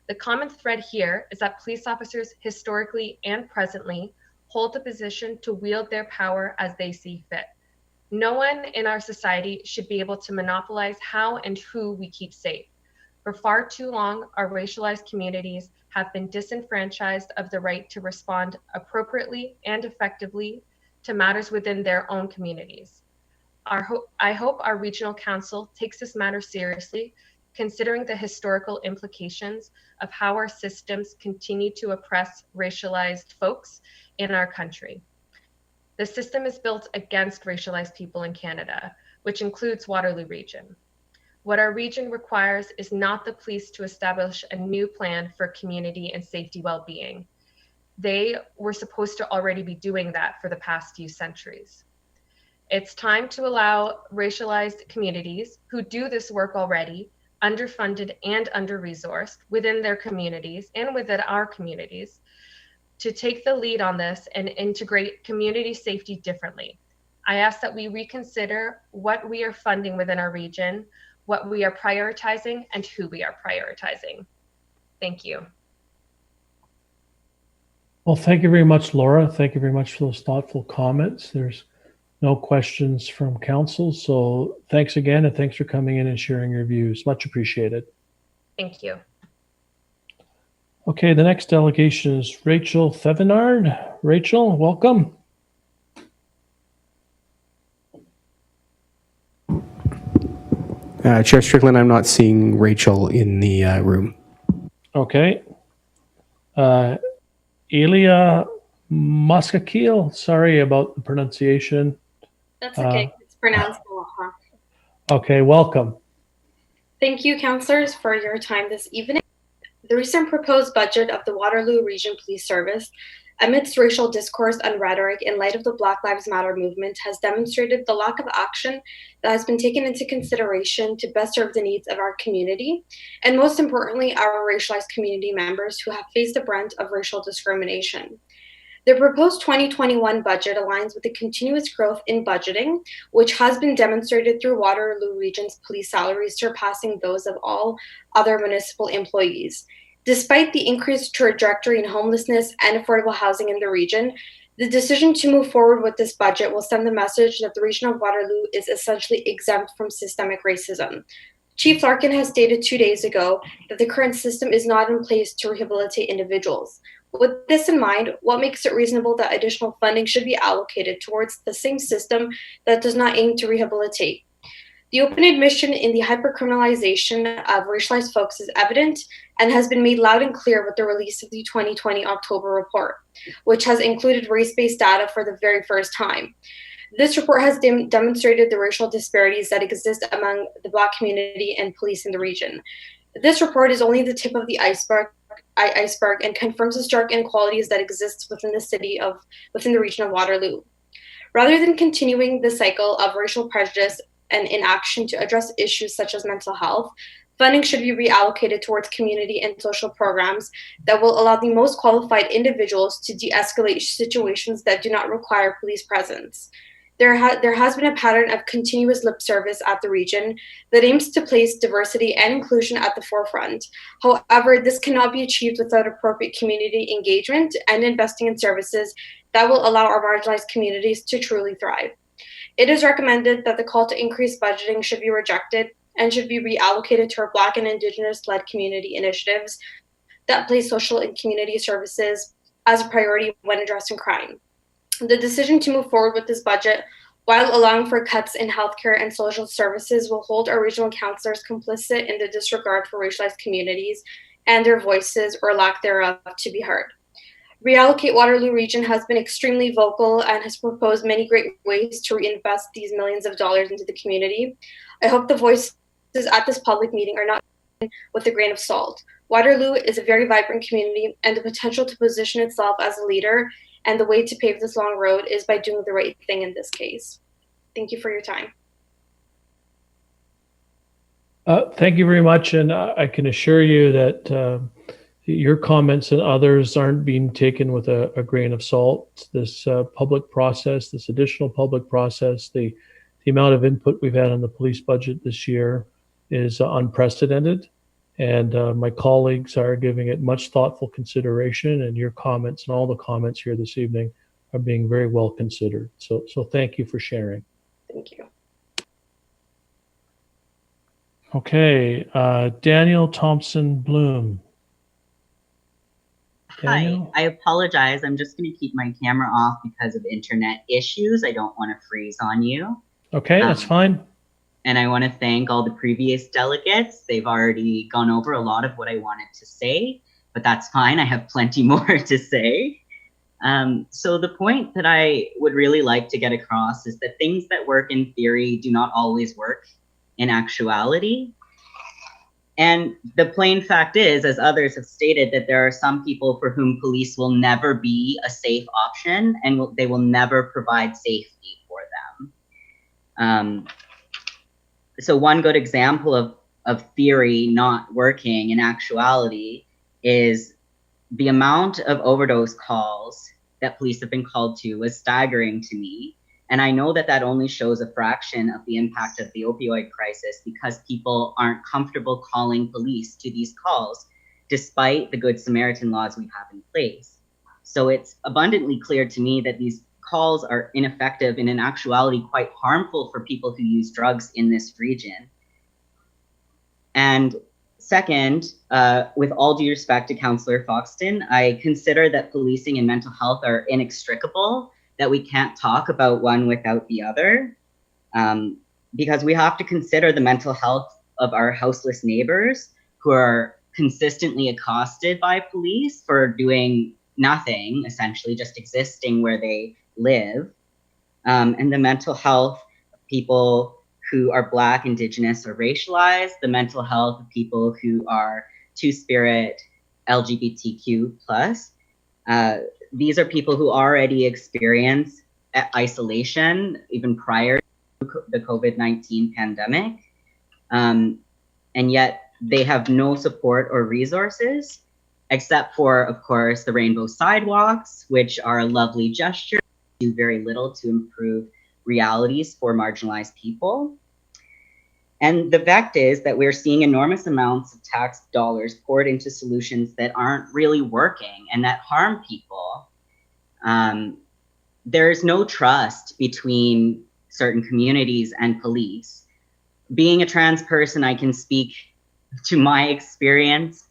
The common thread here is that police officers historically and presently hold the position to wield their power as they see fit. No one in our society should be able to monopolize how and who we keep safe. For far too long, our racialized communities have been disenfranchised of the right to respond appropriately and effectively to matters within their own communities. I hope our regional council takes this matter seriously, considering the historical implications of how our systems continue to oppress racialized folks in our country. The system is built against racialized people in Canada, which includes Waterloo Region. What our region requires is not the police to establish a new plan for community and safety well-being. They were supposed to already be doing that for the past few centuries. It's time to allow racialized communities who do this work already, underfunded and under-resourced within their communities and within our communities, to take the lead on this and integrate community safety differently. I ask that we reconsider what we are funding within our region, what we are prioritizing, and who we are prioritizing. Thank you. Well, thank you very much, Laura. Thank you very much for those thoughtful comments. There's no questions from council, so thanks again, and thanks for coming in and sharing your views. Much appreciated. Thank you. Okay, the next delegation is Rachel Thevenard. Rachel, welcome. Chair Strickland, I'm not seeing Rachel in the room. Okay. Elia Musakheel, sorry about the pronunciation. That's okay. It's pronounced Elaha. Okay, welcome. Thank you, councillors, for your time this evening. The recent proposed budget of the Waterloo Region Police Service, amidst racial discourse and rhetoric in light of the Black Lives Matter movement, has demonstrated the lack of action that has been taken into consideration to best serve the needs of our community, and most importantly, our racialized community members who have faced the brunt of racial discrimination. The proposed 2021 budget aligns with the continuous growth in budgeting, which has been demonstrated through Waterloo Region's police salaries surpassing those of all other municipal employees. Despite the increased trajectory in homelessness and affordable housing in the region, the decision to move forward with this budget will send the message that the region of Waterloo is essentially exempt from systemic racism. Chief Larkin has stated 2 days ago that the current system is not in place to rehabilitate individuals. With this in mind, what makes it reasonable that additional funding should be allocated towards the same system that does not aim to rehabilitate? The open admission in the hypercriminalization of racialized folks is evident and has been made loud and clear with the release of the 2020 October report, which has included race-based data for the very first time. This report has demonstrated the racial disparities that exist among the Black community and police in the region. This report is only the tip of the iceberg and confirms the stark inequalities that exist within the region of Waterloo. Rather than continuing the cycle of racial prejudice and inaction to address issues such as mental health, funding should be reallocated towards community and social programs that will allow the most qualified individuals to de-escalate situations that do not require police presence. There has been a pattern of continuous lip service at the region that aims to place diversity and inclusion at the forefront. However, this cannot be achieved without appropriate community engagement and investing in services that will allow our marginalized communities to truly thrive. It is recommended that the call to increase budgeting should be rejected and should be reallocated to our Black and Indigenous-led community initiatives that place social and community services as a priority when addressing crime. The decision to move forward with this budget, while allowing for cuts in healthcare and social services, will hold our regional councillors complicit in the disregard for racialized communities and their voices or lack thereof to be heard. Reallocate Waterloo Region has been extremely vocal and has proposed many great ways to reinvest these millions of dollars into the community. I hope the voices at this public meeting are not with a grain of salt. Waterloo is a very vibrant community, and the potential to position itself as a leader and the way to pave this long road is by doing the right thing in this case. Thank you for your time. Thank you very much. And I can assure you that your comments and others aren't being taken with a grain of salt. This public process, this additional public process, the amount of input we've had on the police budget this year is unprecedented. And my colleagues are giving it much thoughtful consideration, and your comments and all the comments here this evening are being very well considered. So thank you for sharing. Thank you. Okay, Daniel Thompson-Blum. Hi, I apologize. I'm just going to keep my camera off because of internet issues. I don't want to freeze on you. Okay, that's fine. And I want to thank all the previous delegates. They've already gone over a lot of what I wanted to say, but that's fine. I have plenty more to say. So the point that I would really like to get across is that things that work in theory do not always work in actuality. And the plain fact is, as others have stated, that there are some people for whom police will never be a safe option, and they will never provide safety for them. So one good example of theory not working in actuality is the amount of overdose calls that police have been called to was staggering to me. And I know that that only shows a fraction of the impact of the opioid crisis because people aren't comfortable calling police to these calls, despite the Good Samaritan laws we have in place. So it's abundantly clear to me that these calls are ineffective and in actuality quite harmful for people who use drugs in this region. And second, with all due respect to Councillor Foxton, I consider that policing and mental health are inextricable, that we can't talk about one without the other, because we have to consider the mental health of our houseless neighbors who are consistently accosted by police for doing nothing, essentially just existing where they live, and the mental health of people who are Black, Indigenous, or racialized, the mental health of people who are Two-Spirit, LGBTQ+. These are people who already experience isolation even prior to the COVID-19 pandemic, and yet they have no support or resources, except for, of course, the rainbow sidewalks, which are a lovely gesture, do very little to improve realities for marginalized people. And the fact is that we're seeing enormous amounts of tax dollars poured into solutions that aren't really working and that harm people. There's no trust between certain communities and police. being a trans person, I can speak to my experience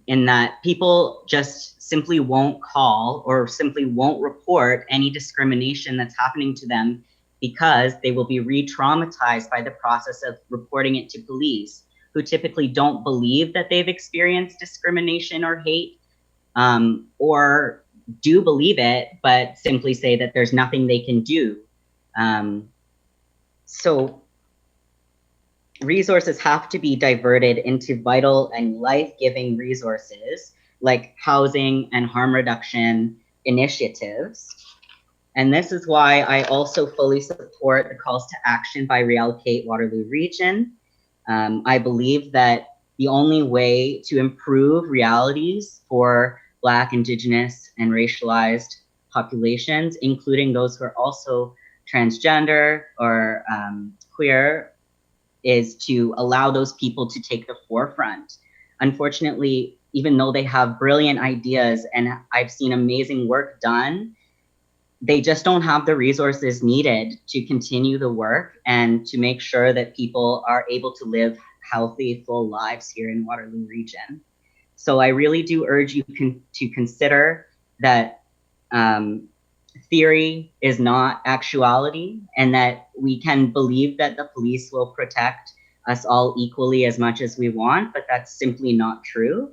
in that people just simply won't call or simply won't report any discrimination that's happening to them because they will be re-traumatized by the process of reporting it to police, who typically don't believe that they've experienced discrimination or hate, or do believe it, but simply say that there's nothing they can do. So resources have to be diverted into vital and life-giving resources like housing and harm reduction initiatives. And this is why I also fully support the calls to action by Reallocate Waterloo Region. I believe that the only way to improve realities for Black, Indigenous, and racialized populations, including those who are also transgender or queer, is to allow those people to take the forefront. Unfortunately, even though they have brilliant ideas and I've seen amazing work done, they just don't have the resources needed to continue the work and to make sure that people are able to live healthy, full lives here in Waterloo Region. So I really do urge you to consider that theory is not actuality, and that we can believe that the police will protect us all equally as much as we want, but that's simply not true.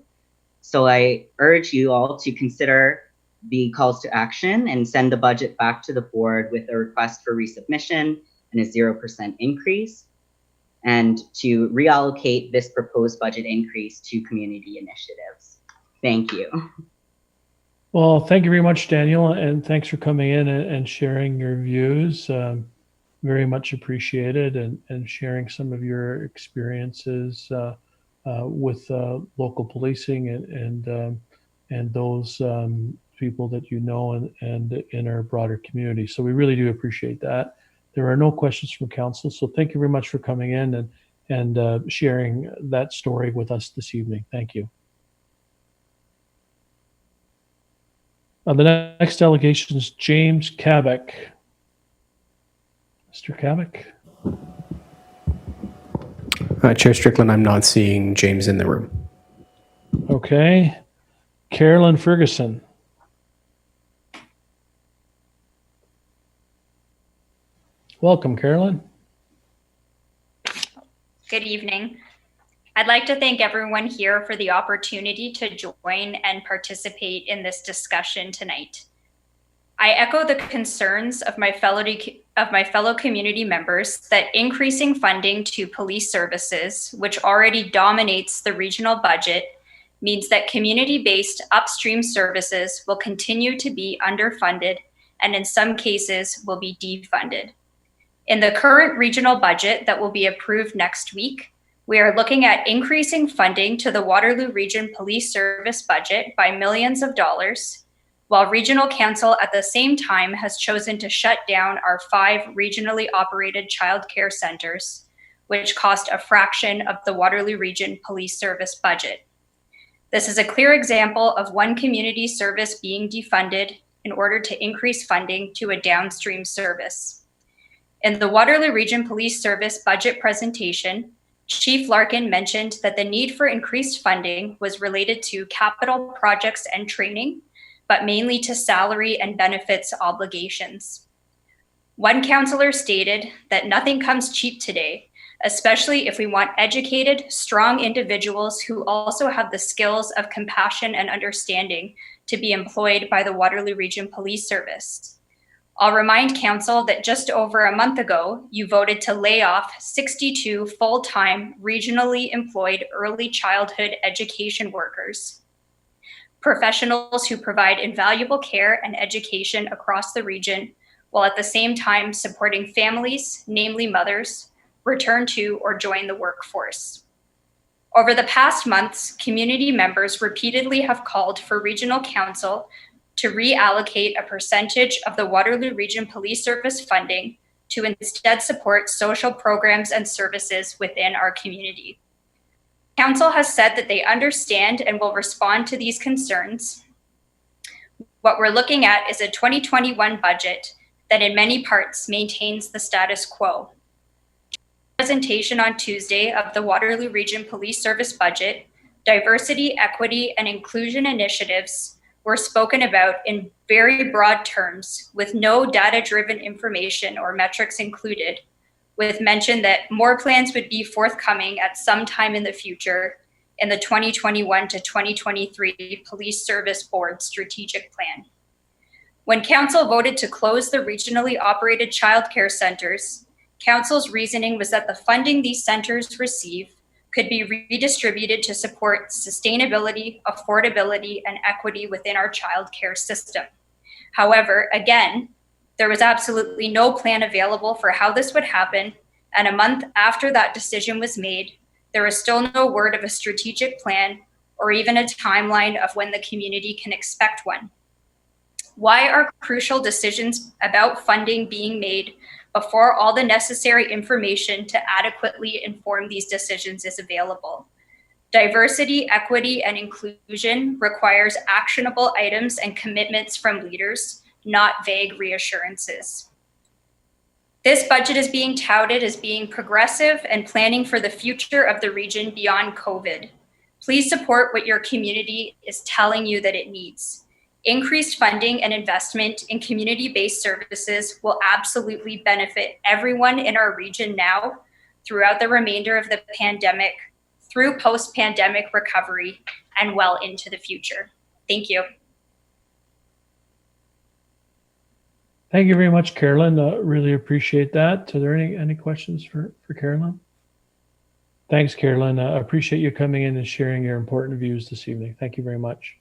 So I urge you all to consider the calls to action and send the budget back to the board with a request for resubmission and a 0% increase, and to reallocate this proposed budget increase to community initiatives. Thank you. Well, thank you very much, Daniel, and thanks for coming in and sharing your views. Very much appreciated, and sharing some of your experiences with local policing and those people that you know and in our broader community. So we really do appreciate that. There are no questions from council, so thank you very much for coming in and sharing that story with us this evening. Thank you. The next delegation is James Cabak. Mr. Cabak. Chair Strickland, I'm not seeing James in the room. Okay. Carolyn Ferguson. Welcome, Carolyn. Good evening. I'd like to thank everyone here for the opportunity to join and participate in this discussion tonight. I echo the concerns of my fellow community members that increasing funding to police services, which already dominates the regional budget, means that community-based upstream services will continue to be underfunded and in some cases will be defunded. In the current regional budget that will be approved next week, we are looking at increasing funding to the Waterloo Region Police Service budget by millions of dollars, while Regional Council at the same time has chosen to shut down our 5 regionally operated childcare centers, which cost a fraction of the Waterloo Region Police Service budget. This is a clear example of one community service being defunded in order to increase funding to a downstream service. In the Waterloo Region Police Service budget presentation, Chief Larkin mentioned that the need for increased funding was related to capital projects and training, but mainly to salary and benefits obligations. One councillor stated that nothing comes cheap today, especially if we want educated, strong individuals who also have the skills of compassion and understanding to be employed by the Waterloo Region Police Service. I'll remind council that just over a month ago, you voted to lay off 62 full-time regionally employed early childhood education workers, professionals who provide invaluable care and education across the region, while at the same time supporting families, namely mothers, return to or join the workforce. Over the past months, community members repeatedly have called for Regional Council to reallocate a percentage of the Waterloo Region Police Service funding to instead support social programs and services within our community. Council has said that they understand and will respond to these concerns. What we're looking at is a 2021 budget that in many parts maintains the status quo. presentation on Tuesday of the Waterloo Region Police Service budget, diversity, equity, and inclusion initiatives were spoken about in very broad terms with no data-driven information or metrics included, with mention that more plans would be forthcoming at some time in the future in the 2021 to 2023 Police Service Board Strategic Plan. When Council voted to close the regionally operated childcare centers, Council's reasoning was that the funding these centers receive could be redistributed to support sustainability, affordability, and equity within our childcare system. However, again, there was absolutely no plan available for how this would happen, and a month after that decision was made, there is still no word of a strategic plan or even a timeline of when the community can expect one. Why are crucial decisions about funding being made before all the necessary information to adequately inform these decisions is available? Diversity, equity, and inclusion requires actionable items and commitments from leaders, not vague reassurances. This budget is being touted as being progressive and planning for the future of the region beyond COVID. Please support what your community is telling you that it needs. Increased funding and investment in community-based services will absolutely benefit everyone in our region now, throughout the remainder of the pandemic, through post-pandemic recovery, and well into the future. Thank you. Thank you very much, Carolyn. Really appreciate that. Are there any questions for Carolyn? Thanks, Carolyn. I appreciate you coming in and sharing your important views this evening. Thank you very much.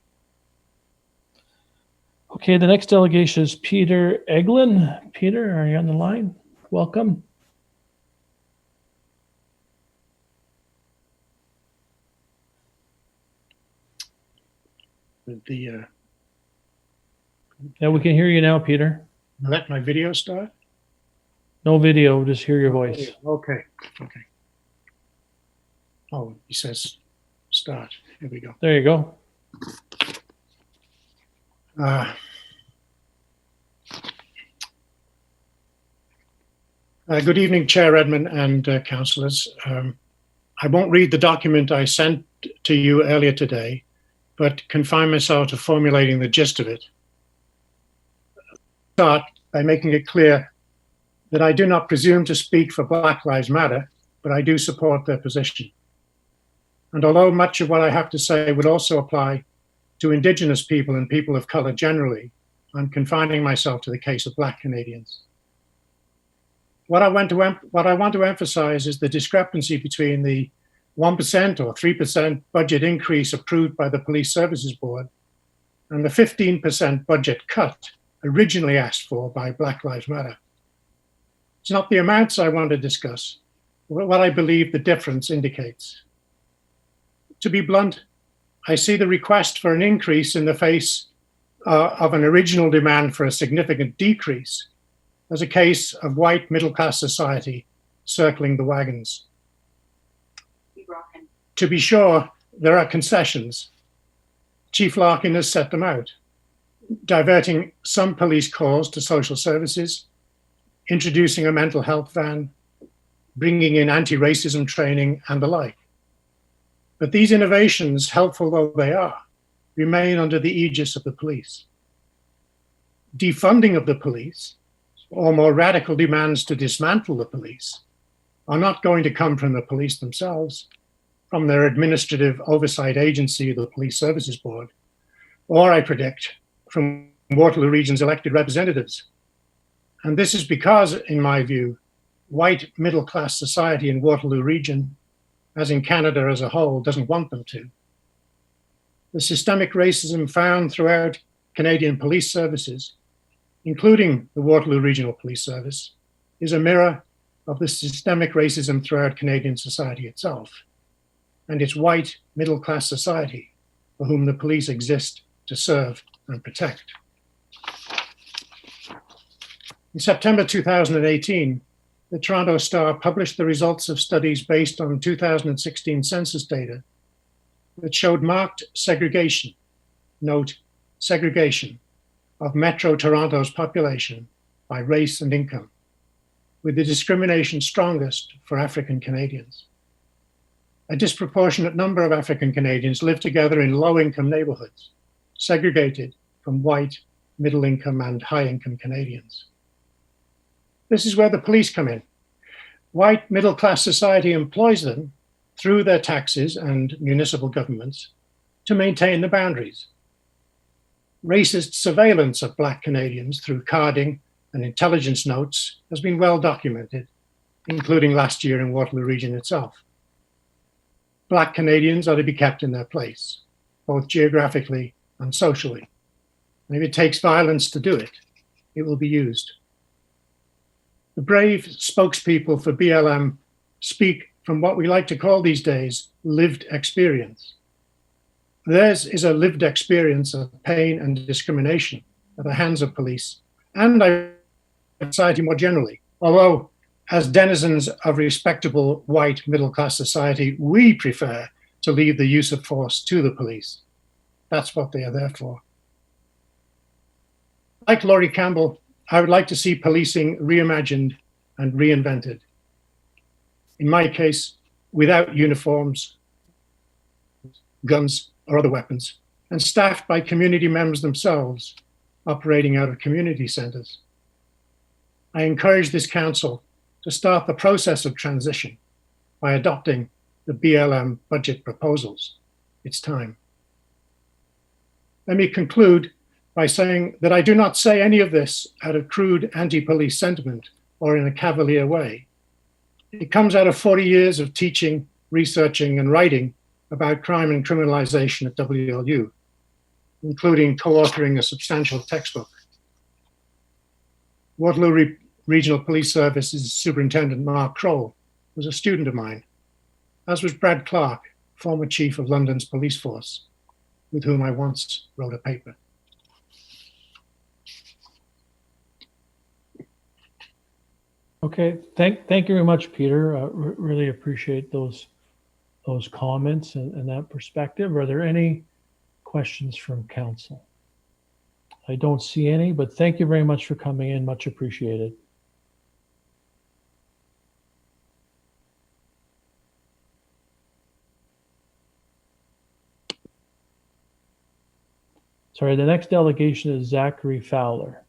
Okay, the next delegation is Peter Eglin. Peter, are you on the line? Welcome. Yeah, we can hear you now, Peter. Let my video start? No video, just hear your voice. Okay. Oh, he says start. Here we go. There you go. Good evening, Chair Redmond and councillors. I won't read the document I sent to you earlier today, but confine myself to formulating the gist of it. Start by making it clear that I do not presume to speak for Black Lives Matter, but I do support their position. And although much of what I have to say would also apply to Indigenous people and people of colour generally, I'm confining myself to the case of Black Canadians. What I want to emphasise is the discrepancy between the 1% or 3% budget increase approved by the Police Services Board and the 15% budget cut originally asked for by Black Lives Matter. It's not the amounts I want to discuss, but what I believe the difference indicates. To be blunt, I see the request for an increase in the face of an original demand for a significant decrease as a case of white middle-class society circling the wagons. To be sure, there are concessions. Chief Larkin has set them out, diverting some police calls to social services, introducing a mental health van, bringing in anti-racism training, and the like. But these innovations, helpful though they are, remain under the aegis of the police. Defunding of the police, or more radical demands to dismantle the police, are not going to come from the police themselves, from their administrative oversight agency, the Police Services Board, or I predict, from Waterloo Region's elected representatives. And this is because, in my view, white middle-class society in Waterloo Region, as in Canada as a whole, doesn't want them to. The systemic racism found throughout Canadian police services, including the Waterloo Regional Police Service, is a mirror of the systemic racism throughout Canadian society itself, and it's white middle-class society for whom the police exist to serve and protect. In September 2018, the Toronto Star published the results of studies based on 2016 census data that showed marked segregation, note, segregation, of Metro Toronto's population by race and income. with the discrimination strongest for African Canadians. A disproportionate number of African Canadians live together in low-income neighborhoods, segregated from white, middle-income and high-income Canadians. This is where the police come in. White middle-class society employs them through their taxes and municipal governments to maintain the boundaries. Racist surveillance of Black Canadians through carding and intelligence notes has been well documented, including last year in Waterloo region itself. Black Canadians are to be kept in their place, both geographically and socially. And if it takes violence to do it, it will be used. The brave spokespeople for BLM speak from what we like to call these days lived experience. Theirs is a lived experience of pain and discrimination at the hands of police and society more generally. Although, as denizens of respectable white middle-class society, we prefer to leave the use of force to the police. That's what they are there for. Like Laurie Campbell, I would like to see policing reimagined and reinvented. In my case, without uniforms, guns, or other weapons, and staffed by community members themselves, operating out of community centres. I encourage this council to start the process of transition by adopting the BLM budget proposals. It's time. Let me conclude by saying that I do not say any of this out of crude anti-police sentiment or in a cavalier way. It comes out of 40 years of teaching, researching, and writing about crime and criminalization at WLU, including co-authoring a substantial textbook. Waterloo Regional Police Service's Superintendent Mark Kroll was a student of mine, as was Brad Clark, former chief of London's police force, with whom I once wrote a paper. Okay, thank you very much, Peter. Really appreciate those comments and that perspective. Are there any questions from council? I don't see any, but thank you very much for coming in. Much appreciated. Sorry, the next delegation is Zachary Fowler.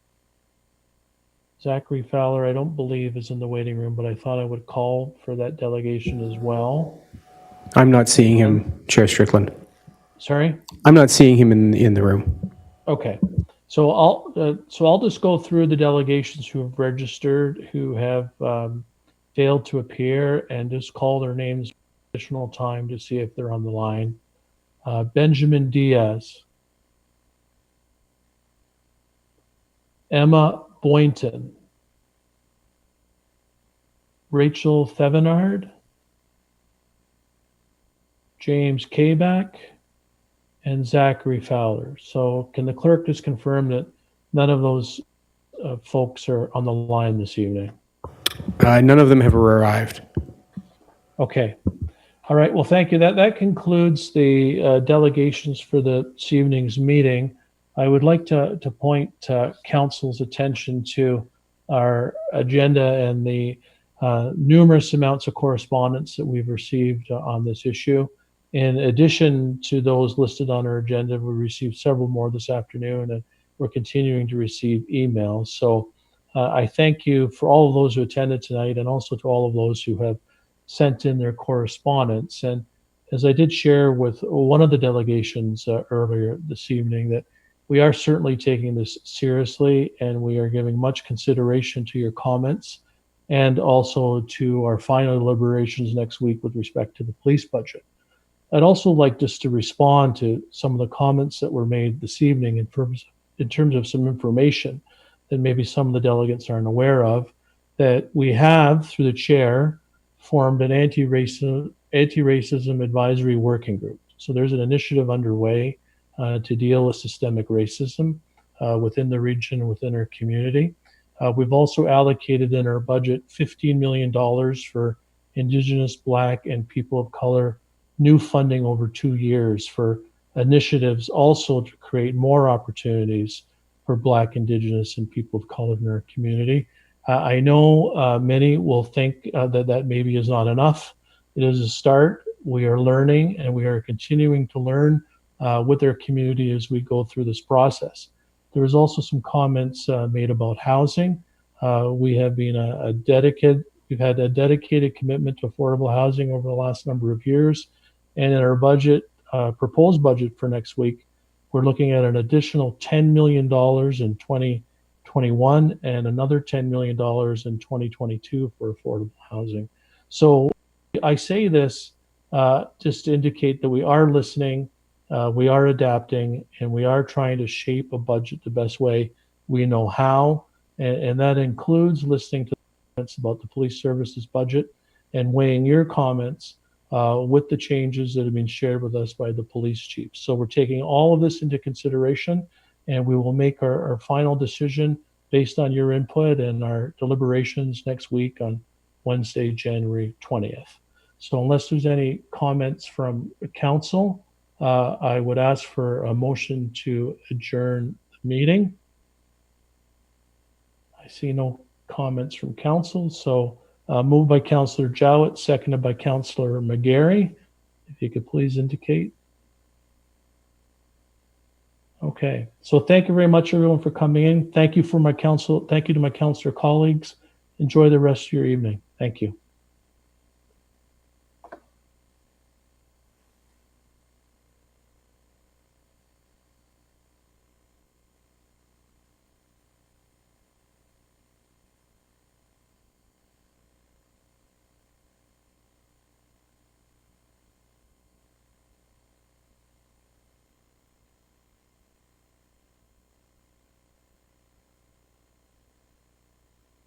Zachary Fowler, I don't believe is in the waiting room, but I thought I would call for that delegation as well. I'm not seeing him, Chair Strickland. Sorry? I'm not seeing him in the room. Okay. So I'll just go through the delegations who have registered, who have failed to appear, and just call their names additional time to see if they're on the line. Benjamin Diaz. Emma Boynton. Rachel Thevenard. James Cabak. And Zachary Fowler. So can the clerk just confirm that none of those folks are on the line this evening? None of them have arrived. Okay. All right. Well, thank you. That concludes the delegations for this evening's meeting. I would like to point council's attention to our agenda and the numerous amounts of correspondence that we've received on this issue. In addition to those listed on our agenda, we received several more this afternoon, and we're continuing to receive emails. So I thank you for all of those who attended tonight, and also to all of those who have sent in their correspondence. And as I did share with one of the delegations earlier this evening, that we are certainly taking this seriously, and we are giving much consideration to your comments and also to our final deliberations next week with respect to the police budget. I'd also like just to respond to some of the comments that were made this evening in terms of some information that maybe some of the delegates aren't aware of, that we have, through the chair, formed an anti-racism advisory working group. So there's an initiative underway to deal with systemic racism within the region and within our community. We've also allocated in our budget $15 million for Indigenous, Black, and people of color new funding over 2 years for initiatives also to create more opportunities for Black, Indigenous, and people of color in our community. I know many will think that maybe is not enough. It is a start. We are learning and we are continuing to learn with our community as we go through this process. There was also some comments made about housing. We have been we've had a dedicated commitment to affordable housing over the last number of years. And in our budget, proposed budget for next week, we're looking at an additional $10 million in 2021 and another $10 million in 2022 for affordable housing. So I say this just to indicate that we are listening, we are adapting, and we are trying to shape a budget the best way we know how. And that includes listening to comments about the police services budget and weighing your comments with the changes that have been shared with us by the police chief. So we're taking all of this into consideration, and we will make our final decision based on your input and our deliberations next week on Wednesday, January 20th. So unless there's any comments from council, I would ask for a motion to adjourn the meeting. I see no comments from council, so moved by Councillor Jowett, seconded by Councillor McGarry. If you could please indicate. Okay, so thank you very much, everyone, for coming in. Thank you for my council. Thank you to my councillor colleagues. Enjoy the rest of your evening. Thank you.